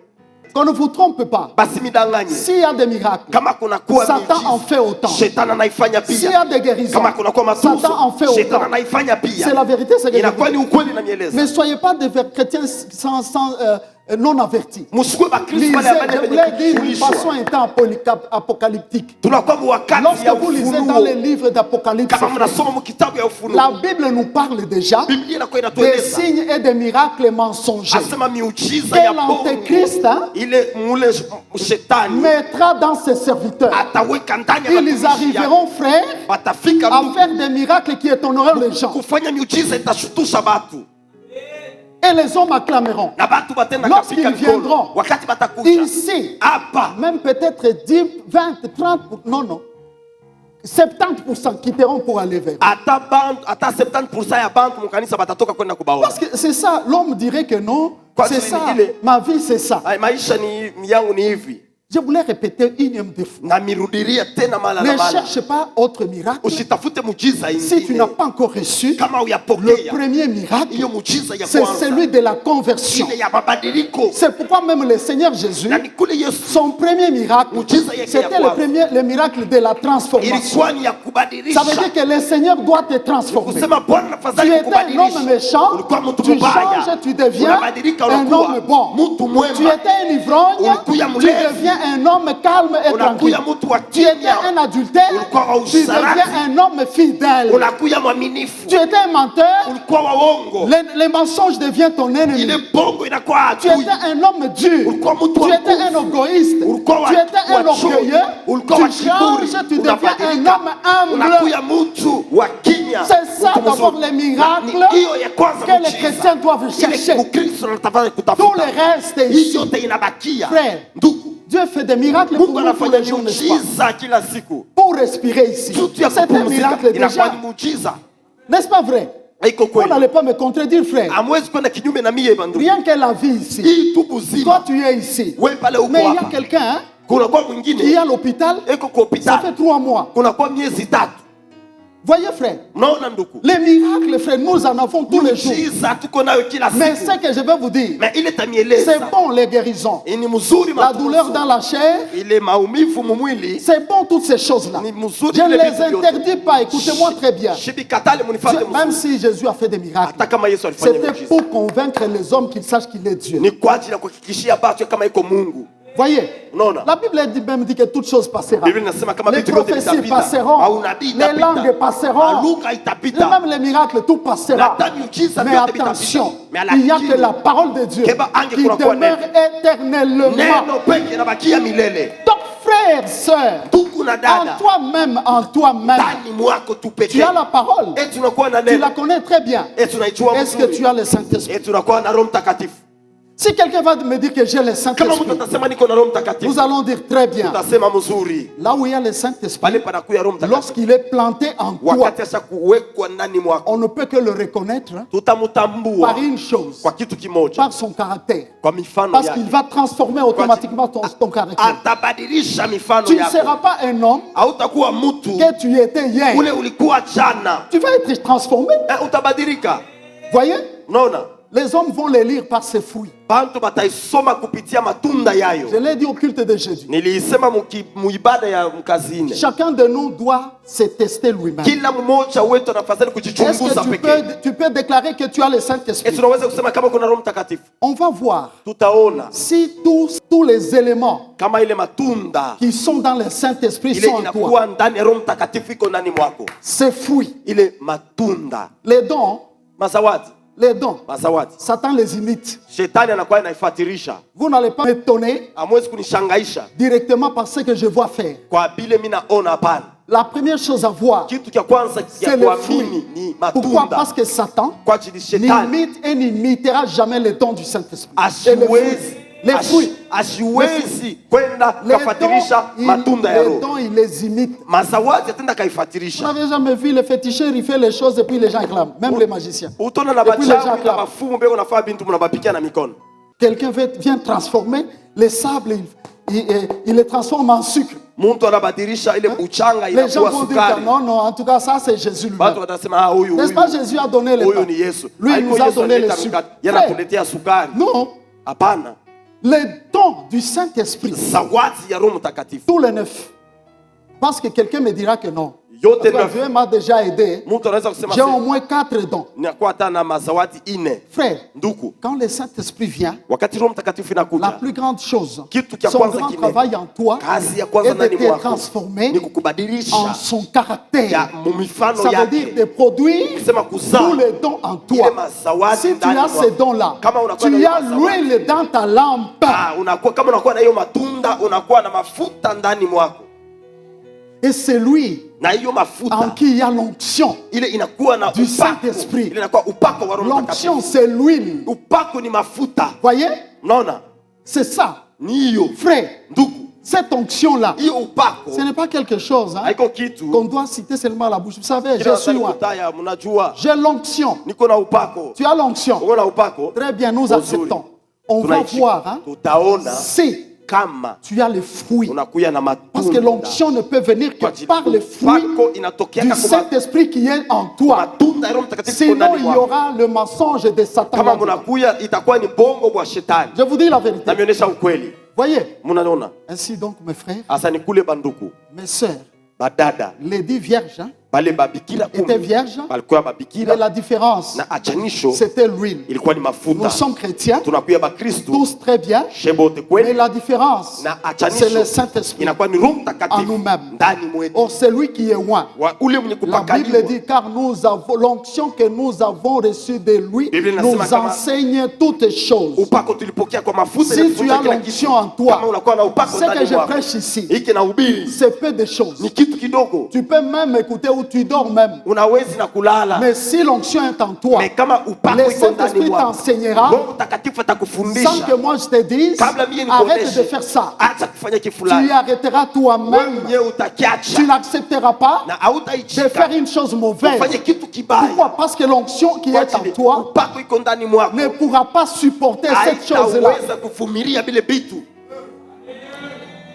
Qu'on ne vous trompe pas. basi midanganye. S'il y a des miracles, Kama kuna kuwa Satan en fait autant. shetani anaifanya S'il y pia. a des guérisons, Kama kuna kuwa Satan en matuzo fait shetani autant. anaifanya pia. C'est la vérité, c'est que Inakuwa ni ukweli na mieleza. ne soyez pas des chrétiens non avertis. Msikuwe bakristo Lisez, wale ambao je voulais dire d'une wamejulishwa. façon étant apocalyptique. Tunakuwa wakati Lorsque ya vous lisez dans ufunuo. les livres d'Apocalypse, Kama mnasoma mu kitabu ya la ufunuo, Bible nous parle déjà Biblia inakuwa des inatueleza signes et des miracles mensongers asema miujiza que ya bongo l'Antéchrist hein, ile mule shetani mettra dans ses serviteurs. ataweka ndani ya Ils watumishi yake. arriveront, frères, Watafika à faire des miracles qui étonneront les gens. kufanya miujiza itashutusha batu Et les hommes acclameront. na batu batenda Lorsqu'ils kapika mikono viendront wakati batakuja ici, hapa. même peut-être 10, 20, 30, non, 70% quitteront pour aller vers. Ata 70% ya bantu mukanisa batatoka kwenda kubaona. Parce que c'est ça, l'homme dirait que non, Quoi, c'est tu ça, dis, ma vie c'est ça. Ay, maisha ni yangu ni hivi, Je voulais répéter unième de fois. na mirudiria tena mala Ne na mala. cherche pas autre miracle. Usitafute mujiza Si tu n'as ingine pas encore reçu, kama le uyapokea premier miracle, hiyo mujiza ya c'est kwanza, celui de la conversion. ile ya mabadiliko. C'est pourquoi même le Seigneur Jésus, Na ni kule Yesu son premier miracle, mujiza yake ya c'était le miracle de la transformation. ilikuwa ni ya Ça veut kubadilisha. dire que le Seigneur doit te transformer. Kusema Bwana Tu afadhali étais un homme kubadilisha. méchant, Ulikuwa mtu tu mbaya, changes, tu deviens unabadilika, un unakuwa homme bon. mtu mwema. Tu étais un ivrogne, Ulikuwa tu mlevi. deviens un homme calme et tranquille. Unakuya mtu wa Tu étais kimya, un adultère, ulikuwa wa tu usharati. deviens un homme fidèle. unakuya mwaminifu, Tu étais un menteur, ulikuwa waongo, les mensonges deviennent ton ennemi. ile bongo inakuwa Tu adui. étais un homme dur, Ulikuwa mtu wa tu étais un nguvu. égoïste, Ulikuwa wa- tu étais un wa chuki. orgueilleux, Ulikuwa wa tu kiburi. changes, tu deviens un Unabadilika. homme humble. Unakuya mtu wa kimya. C'est ça Mtu d'abord mzuri. les miracles Na ni hiyo ya kwanza que les muujiza. chrétiens doivent Ile chercher. Mkristo anataka Tout kutafuta. le reste Hii ici. yote inabakia. Frère, Ndugu, Dieu fait des miracles pour Mungu nous tous anafanya les jours, n'est-ce pas? miujiza kila siku. Pour respirer ici. Kitu ya C'est un kupumzika miracle inakuwa déjà. ni muujiza. N'est-ce pas vrai? Haiko Vous kweli. n'allez pas me contredire, frère. Hamwezi kwenda kinyume na mie bandugu. Rien que la vie ici. Hii tu Toi, buzima. tu es ici. Wewe pale uko Mais il y a hapa. quelqu'un hein, Kuna kwa qui est mwingine à l'hôpital. eko kwa Ça fait hospitali. 3 mois. Kuna kwa miezi 3. Voyez, frère, Unaona ndugu? les miracles, frère, nous en avons tous les jours. Muujiza tuko nayo kila Mais siku. ce que je vais vous dire, Mais ile tamieleza. c'est bon les guérisons. Ni mzuri La matunzo. douleur dans la chair, Ile maumivu mumwili. c'est bon toutes ces choses-là. Ni mzuri Je ne ile les vitu vyote. interdis pas, écoutez-moi très bien. Shibikatale munifate Même mzuri. si Jésus a fait des miracles, Hata kama Yesu alifanya c'était muujiza. pour convaincre les hommes qu'ils sachent qu'il est Dieu. Ni kwa ajili ya kuhakikishia watu kama iko Mungu. Voyez, Unaona? la Bible même dit que toutes choses passeront. Biblia inasema kama Les vitu vyote prophéties vitapita. passeront, Au nabii les itapita. langues passeront, Lugha et itapita. même les miracles, tout passera. Na hata miujiza Mais vyote vitapita. attention, Mais il n'y a lakini, que la parole de Dieu keba ange qui kuna kuwa demeure éternellement. Neno peke inabakia milele. Donc, frère, sœur, ndugu na en dada, toi-même, ndani mwako tu tu pekee as la parole. eti unakuwa na Tu la neno, connais très bien. eti unaijua Est-ce que vizuri, tu as le Saint-Esprit? eti unakuwa na Roho Mtakatifu. Si quelqu'un va me dire que j'ai le Kama mtu Saint-Esprit, atasema niko na Roho Mtakatifu, nous allons dire très bien. utasema mzuri. Là où il y a le Pale Saint-Esprit, panakuya Roho Mtakatifu, lorsqu'il est planté en toi, wakati asha kuwekwa ndani mwako, on ne peut que le reconnaître tutamtambua par une chose, kwa kitu kimoja, par son caractère. kwa mifano Parce yake. qu'il va transformer automatiquement ton caractère. Atabadilisha mifano Tu ne seras yako. pas un homme Hautakuwa mtu que tu étais hier. ule ulikuwa jana. Tu vas être transformé. Utabadilika. Voyez? Unaona? Les hommes vont les lire par ses fruits. Bantu bataisoma kupitia matunda yayo. Je l'ai dit au culte de Jésus. Nilisema muibada ya mkazini. Chacun de nous doit se tester lui-même. Kila mmoja wetu anafadhali Est-ce kujichunguza que pekee. tu peux déclarer que tu as le Saint-Esprit? Tunaweza kusema kama kuna Roho Mtakatifu. On va voir Tutaona si tous les éléments kama ile matunda qui sont dans le Saint-Esprit ile sont en toi. inakuwa ndani ya Roho Mtakatifu iko ndani mwako. Ces fruits, Ile matunda, les dons, mazawadi, mazawadi. Satan les imite. Shetani anakuwa anaifuatirisha. Vous n'allez pas m'étonner Hamwezi kunishangaisha directement par ce que je vois faire. kwa vile mimi naona hapana. La première chose à voir, Kitu cha kwanza c'est ya le kuamini fruit. ni Pourquoi? matunda. Parce que Satan Kwa ajili shetani n'imite et n'imitera jamais les dons du Saint-Esprit. Et les fruits. asiwezi Les fruits. asiwezi kwenda Les kafatirisha matunda ya roho. dons, il les imite. Mazawadi atenda Vous kaifatirisha. n'avez jamais vu le féticheur, il fait les choses et puis les gens acclament. Même les magiciens. Utona na Et puis les gens bachawi na acclament. mafumu beko nafaa bintu mnabapikia na mikono. Quelqu'un vient transformer les sables, il les transforme en sucre. Mtu anabadilisha ile uchanga Les gens inakuwa vont dire que sukari. non, non, en tout cas, ça c'est Jésus Watu lui-même. watasema ah, huyu N'est-ce pas, huyu Jésus a donné les huyu pains. ni Yesu. Lui, il Haiko nous a Yesu donné les analeta sucres. mikate, yeye anakuletea sukari. Non, Hapana. les dons du Saint-Esprit, Zawadi ya Roho Mtakatifu. tous les 9. Parce que quelqu'un me dira que non. Yote Parce que neuf. Dieu m'a déjà aidé. Mtu anaweza kusema J'ai au moins 4 dons. inakuwa hata na mazawadi ine. Frère, Nduku, quand le Saint-Esprit vient, wakati Roho Mtakatifu la inakuja, plus grande chose, kitu cha son kwanza grand kine, travail en toi kazi ya kwanza est de ndani te mwako transformer ni kukubadilisha en son caractère. ya mumifano Ça veut dire yake. de produire Kusema kuzaa tous les dons en ile toi. mazawadi Si tu ndani as ces mwako. dons-là, Kama unakuwa na tu hiyo as mazawadi. l'huile dans ta lampe. Kama unakuwa na hiyo matunda, unakuwa na mafuta ndani mwako, Et c'est lui na hiyo en mafuta qui il y a l'onction. ile inakuwa na Du upako. Saint-Esprit. Ile inakuwa upako wa Roho L'onction, Mtakatifu. c'est l'huile. Upako ni mafuta. Voyez? Unaona? C'est ça. Ni hiyo Frère, ndugu, cette onction-là, hiyo upako ce n'est pas quelque chose haiko kitu qu'on doit citer seulement à la bouche. Vous savez, kila je suis loin. kutaya, mnajua J'ai l'onction. niko na upako. Tu as l'onction. Uko na upako. Très bien, nous Uzuri. acceptons. On va Tunaishi. voir Tutaona si kama tu as les fruits. unakuya na Parce que matunda. l'onction ne peut venir Kwa que ajili par les fruits upako inatokeaka du kwa Saint-Esprit qui est en toi. matunda ya Roho Mtakatifu Sinon, ndani il y mwako. aura le mensonge de Satan. Kama là-dedans. mnakuya itakuwa ni bongo bwa shetani. Je vous dis la vérité. Namionyesha ukweli. Voyez, Mnaona? ainsi donc, mes frères, Asa ni kule banduku, mes sœurs, badada, les 10 vierges hein, bale babikira étaient vierges, balikuwa mais babikira la différence, na achanisho c'était l'huile. ilikuwa ni Nous mafuta. sommes chrétiens, Tunakuya bakristu tous très bien, shebote mais kweli la différence, na c'est le achanisho Saint-Esprit inakuwa ni Roho en Mtakatifu nous-mêmes. ndani mwetu. Or, c'est lui qui est loin. Wa ule mwenye La Bible kupakaliwa. dit, car nous avons l'onction que nous avons reçue de lui, Bible nous inasema kama- enseigne toutes choses. Upako tulipokea kwa mafuta Si ya tu kufunza as kila l'onction kitu. en toi, Kama unakuwa na upako Ce que ndani je mwako, prêche ici, hiki na ubiri c'est peu de choses. ni kitu kidogo. Tu peux même écouter où tu dors même. Unawezi na kulala. Mais si l'onction est en toi, Mais kama upako le iko ndani Saint-Esprit mwako, t'enseignera Roho Mtakatifu sans atakufundisha. que moi je te dise, Kabla mie arrête de nikuoneshe, faire ça. acha kufanya Tu y kifulani. arrêteras Wewe toi-même. mwenyewe utakiacha Tu n'accepteras pas na de hautaichika faire une chose mauvaise. ufanye kitu kibaya. Pourquoi? Parce que l'onction qui Kwa est en ajili toi upako iko ndani mwako, ne pourra pas supporter cette chose-là. haitaweza kuvumilia vile vitu.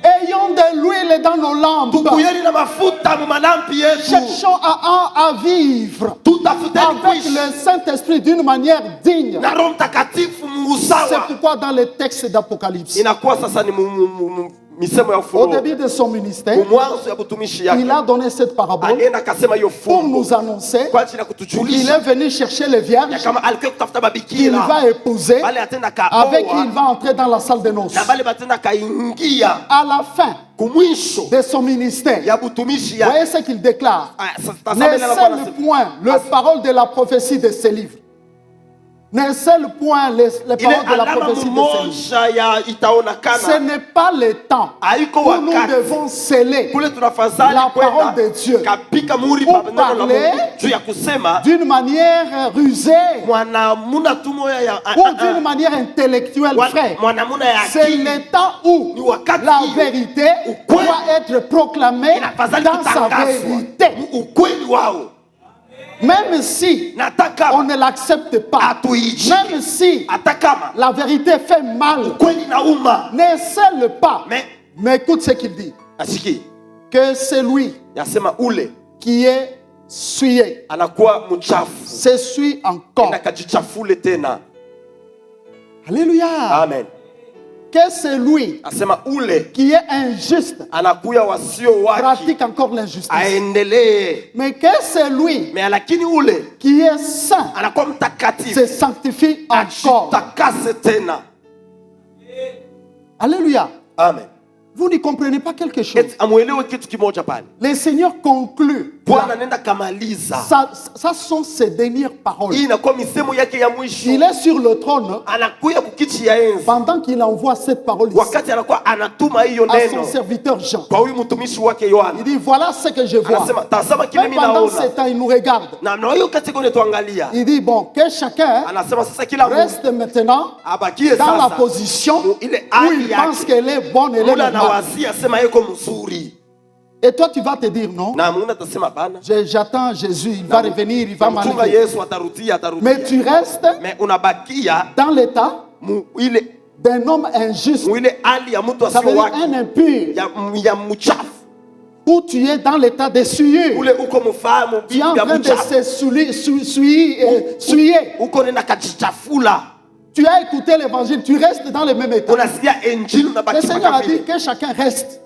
Ayons de l'huile dans nos lampes. Tukuyeni na mafuta mu malampi yetu. Cherchons à vivre Tutafuteni avec kuishi le Saint-Esprit d'une manière digne. na Roho Mtakatifu Mungu C'est sawa. pourquoi dans les textes d'Apocalypse, Inakuwa sasa ni misemo ya au ufunuo. début de son ministère, Mwanzo ya butumishi il yake a donné cette parabole alienda akasema hiyo pour fungu nous annoncer kwa ajili ya qu'il kutujulisha est venu chercher les ya vierges kama alikuwa kutafuta qu'il babikira va épouser, bale atenda avec qui il kaoa va entrer dans la salle de noces. na bale batenda kaingia À la fin kumwisho de son ministère, ya butumishi voyez yake. ce qu'il déclare. Ah, sasa Ne tazama ile anakuwa scelle anasema. point le parole de la prophétie de ce livre. n'est seul point les ile paroles de la alama prophétie de Seigneur. mmoja ya Ce itaonekana. n'est pas le temps Haiko où nous wakati devons sceller kule tunafadhali la parole de kwenda Dieu kapika muri pour pa neno la parler Mungu juu ya kusema d'une manière rusée mwanamuna tu moya ya ou d'une manière intellectuelle, frère. mwanamuna ya C'est akili. le temps où Ni wakati la hiyo, vérité ukweli doit être proclamée inafadhali dans sa kutangazwa vérité. ukweli wao, Même si nataka on ne l'accepte pas, atuishi même si hata kama la vérité fait mal, ukweli nauma. ne scelle pas. Mais Mais écoute ce qu'il dit, asiki que c'est lui yasema ule qui est souillé, anakuwa mchafu s'essuie encore. na kajichafule tena. Alléluia. Amen. Que c'est lui Asema ule qui est injuste, anakuya wasio waki pratique encore l'injustice. aendelee, Mais que c'est lui mais lakini ule qui est saint, anakuwa mtakatifu se sanctifie encore. ajitakase tena. Alléluia. Amen. Vous ne comprenez pas quelque chose. Eti amuelewe kitu kimoja pale. Le Seigneur conclut. Bwana anaenda kamaliza. Ça sont ses dernières paroles. Hii inakuwa misemo yake ya mwisho. Il est sur le trône Anakuya kukiti ya enzi. pendant qu'il envoie cette parole ici Wakati anakuwa anatuma hiyo à son neno serviteur Jean. kwa huyu mtumishi wake Yohana. Il dit, voilà ce que je vois. Anasema tazama kile Même mimi pendant naona. ce temps, il nous regarde. Na hiyo katika unetuangalia. Il dit, bon, que chacun Anasema sasa kila mtu reste maintenant abakie dans la sasa position ile où hali il pense yake. qu'elle est bonne, elle est Mula normale. anawazia sema yeko mzuri. Et toi, tu vas te dire, non, Na Mungu atasema bana. j'attends Jésus, il va revenir, il va Mchunga m'enlever. Yesu atarudia. Mais tu restes Mais unabakia dans l'état ile d'un homme injuste, ile hali ya mtu ça veut asio dire wake un impur, ya mchafu. où tu es dans l'état de souillure. Ule uko mfahamu Tu es en ya train de mchafu. se souiller. Uko nenda kajichafula. Tu as écouté l'évangile, tu restes dans le même état. Unasikia injili Le unabaki Seigneur a mpaka dit vile. que chacun reste.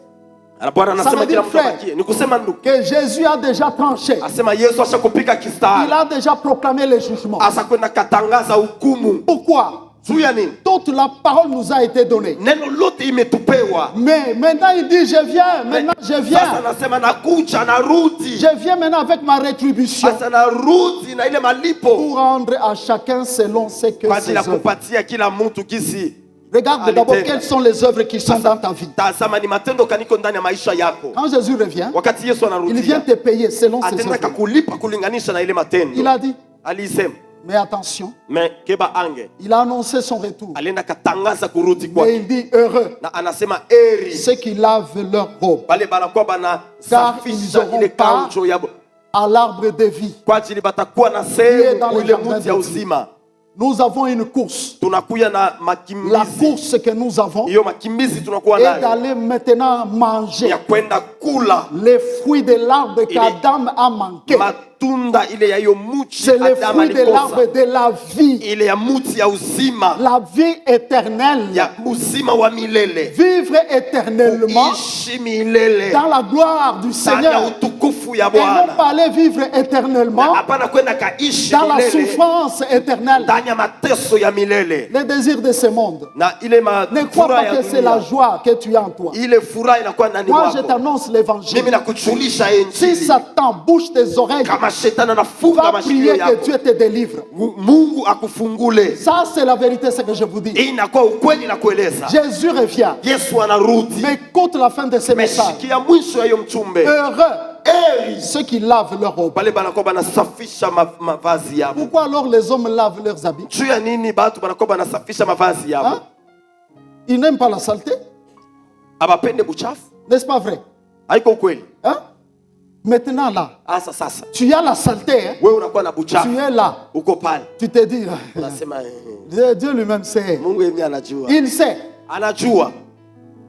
Bwana Ça anasema veut kila dire, mtu abakie. Ni kusema ndugu. Que Jésus a déjà tranché. Asema Yesu ashakupika Il kistari. a déjà proclamé le jugement. Asa kwenda katangaza hukumu. Pourquoi? Juu ya nini? Toute la parole nous a été donnée. Neno lote imetupewa. Mais maintenant il dit, je viens, maintenant je Sasa viens. anasema nakuja narudi. Je viens maintenant avec ma rétribution Sasa narudi na ile malipo pour rendre à chacun selon ce que kwa ses ajili ya œuvres. kupatia kila mtu kisi. Regarde d'abord Alitenda. quelles sont les œuvres qui sont dans ta vie. Tazama ni matendo kaniko ndani ya maisha yako. Quand Jésus revient, Wakati Yesu il vient anarudia, te payer selon ses atenda œuvres. kakulipa kulinganisha na ile Il matendo. a dit, Alisema, mais attention, me keba ange. il a annoncé son retour. Alienda katangaza kurudi Mais kwake. il dit, heureux Na anasema eri ceux qui lavent leur robe bale banakuwa Car ils banasafisha auront ile pas kanjo ya à l'arbre de vie. kwa ajili batakuwa na Qui est sehemu dans le ile jardin mti ya de uzima. Nous avons une course. Tunakuya na La makimbizi. course que nous avons Hiyo makimbizi tunakuwa est nayo d'aller maintenant manger ya kwenda kula les fruits de l'arbre qu'Adam a manqué. matunda ile ya hiyo muchi C'est les Adamu fruits de alikosa. l'arbre de la vie. Ile ya muti ya uzima, La vie éternelle. ya uzima wa milele, Vivre éternellement ishi milele dans la gloire du ndani ya Seigneur. utukufu ya Et non Bwana. pas aller vivre éternellement Hapana kwenda kaishi dans la milele souffrance éternelle. ndani ya mateso ya milele Les désirs de ce monde. na ile Ne crois furaha pas ya que c'est la dunia. joie que tu as en toi. Ile furaha inakuwa ndani Moi, je mwako. t'annonce l'évangile. Mimi nakujulisha Si injili. Satan bouche tes oreilles, Kama shetani anafunga va mashikio prier que yako, Dieu te délivre. Mungu akufungule. Ça, c'est la vérité, ce que je vous dis. Hii inakuwa ukweli na kueleza. Jésus revient. Yesu anarudi. Mais écoute la fin de ce message. Meshikia mwisho ya hiyo mchumbe. Heureux Heri ceux qui lavent leur robe. pale banakuwa banasafisha mavazi yao. Pourquoi alors les hommes lavent leurs habits? Juu ya nini batu banakuwa banasafisha mavazi yao? Hein? Ils n'aiment pas la saleté. Abapende buchafu? N'est-ce pas vrai? Haiko ukweli. Hein? Maintenant là, Asa sasa. tu as la saleté. Hein? Wewe unakuwa na Tu buchafu. es là. Uko pale. Tu te dis, Unasema Dieu lui-même sait. Mungu yeye anajua. Il sait. Anajua.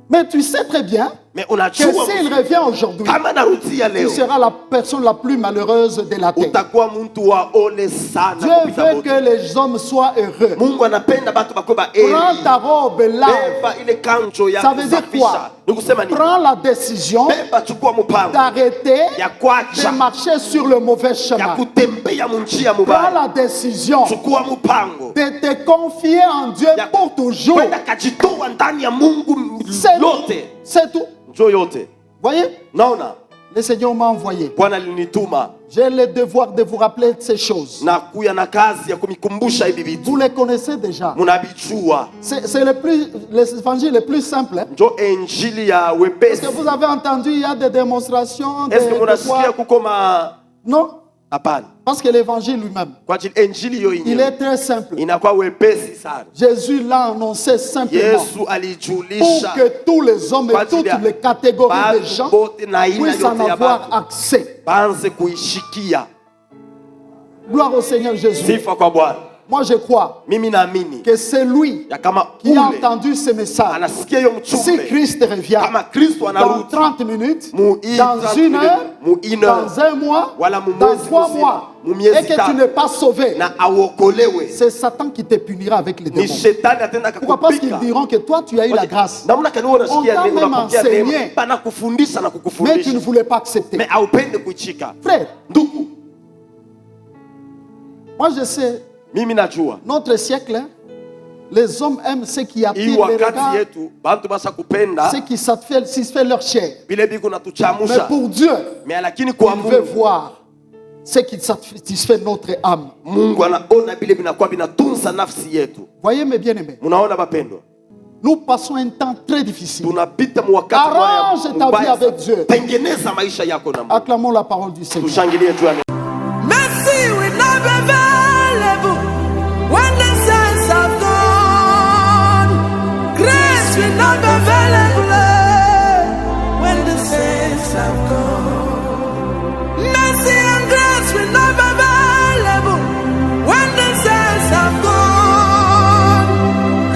Mais tu sais très bien Mais que unajua s'il revient aujourd'hui, kama narudia tu leo seras la personne la plus malheureuse de la terre. utakuwa mtu wa ole sana Dieu kupita veut wote. que les hommes soient heureux. Mungu anapenda batu bakoba Prends ta robe là. beba ile kanjo ya Ça veut dire quoi? kusafisha. Ni kusema nini? Prends la décision Beba chukua mpango d'arrêter ya de kuacha marcher sur le mauvais ya chemin. kutembea munjia Prends mubaya. la décision Chukua mpango de te confier en Dieu ya pour toujours. kwenda kajitoa ndani ya Mungu C'est tout. yote. C'est tout. Njo yote. Voyez? Naona Le Seigneur m'a envoyé. Bwana alinituma J'ai le devoir de vous rappeler ces choses. na kuya na kazi ya kumikumbusha hivi vitu. Vous les connaissez déjà. Munabijua. C'est l'évangile le plus simple. Hein? Njo injili ya Est-ce wepesi. que vous avez entendu, il y a des démonstrations Est-ce que de munasikia quoi? kuko ma Non, hapana? parce que l'évangile lui-même, Kwa ajili injili hiyo il yenyewe est très simple. inakuwa wepesi sana. Jésus l'a annoncé simplement Yesu pour alijulisha que tous les hommes et toutes les catégories de gens bote na aina puissent en yote ya avoir batu accès. banze kuishikia. Gloire au Seigneur Jésus. Sifa kwa Bwana. Moi, je crois Mimi naamini que c'est lui ya kama qui a ule entendu ce message. anasikia hiyo Si mchumbe Christ revient kama Kristo dans anarudi 30 minutes, mu hii dans 30 une minutes, heure, mu une heure, dans un mois, wala mu dans mwezi 3 mzima, mois, mu miezi et que tu tatu, n'es pas sauvé, na aokolewe, c'est Satan qui te punira avec les ni démons. shetani atenda Pourquoi? Parce qu'ils kakupika. diront que toi, tu as eu la grâce, Namna kani wewe unasikia On t'a neno même unapokea enseigné. neema pana kufundisha na mais tu ne kukufundisha voulais pas accepter. mais haupende kuichika. Frère, Ndugu, moi je sais, mimi najua notre siècle, hein, les hommes aiment ce qui hii attire les wakati regards, yetu bantu basa kupenda ce qui satisfait leur chair. vile biko Mais natuchamusha, pour Dieu, mais lakini kwa il veut Mungu, voir ce qui satisfait notre âme. Mungu anaona vile vinakuwa vinatunza nafsi yetu. Voyez mes bien-aimés, Munaona bapendwa, nous passons un temps très difficile. tunapita mwakati Arrange ta vie avec Dieu. Tengeneza maisha yako na Mungu. Acclamons la parole du Seigneur. Tushangilie tu ame. Mercy will not be available when the saints have gone. Grace will not be available when the saints have gone. Mercy and grace will not be available when the saints have gone.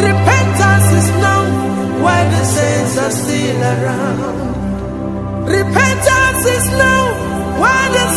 Repentance is known while the saints are still around. Repentance is known while the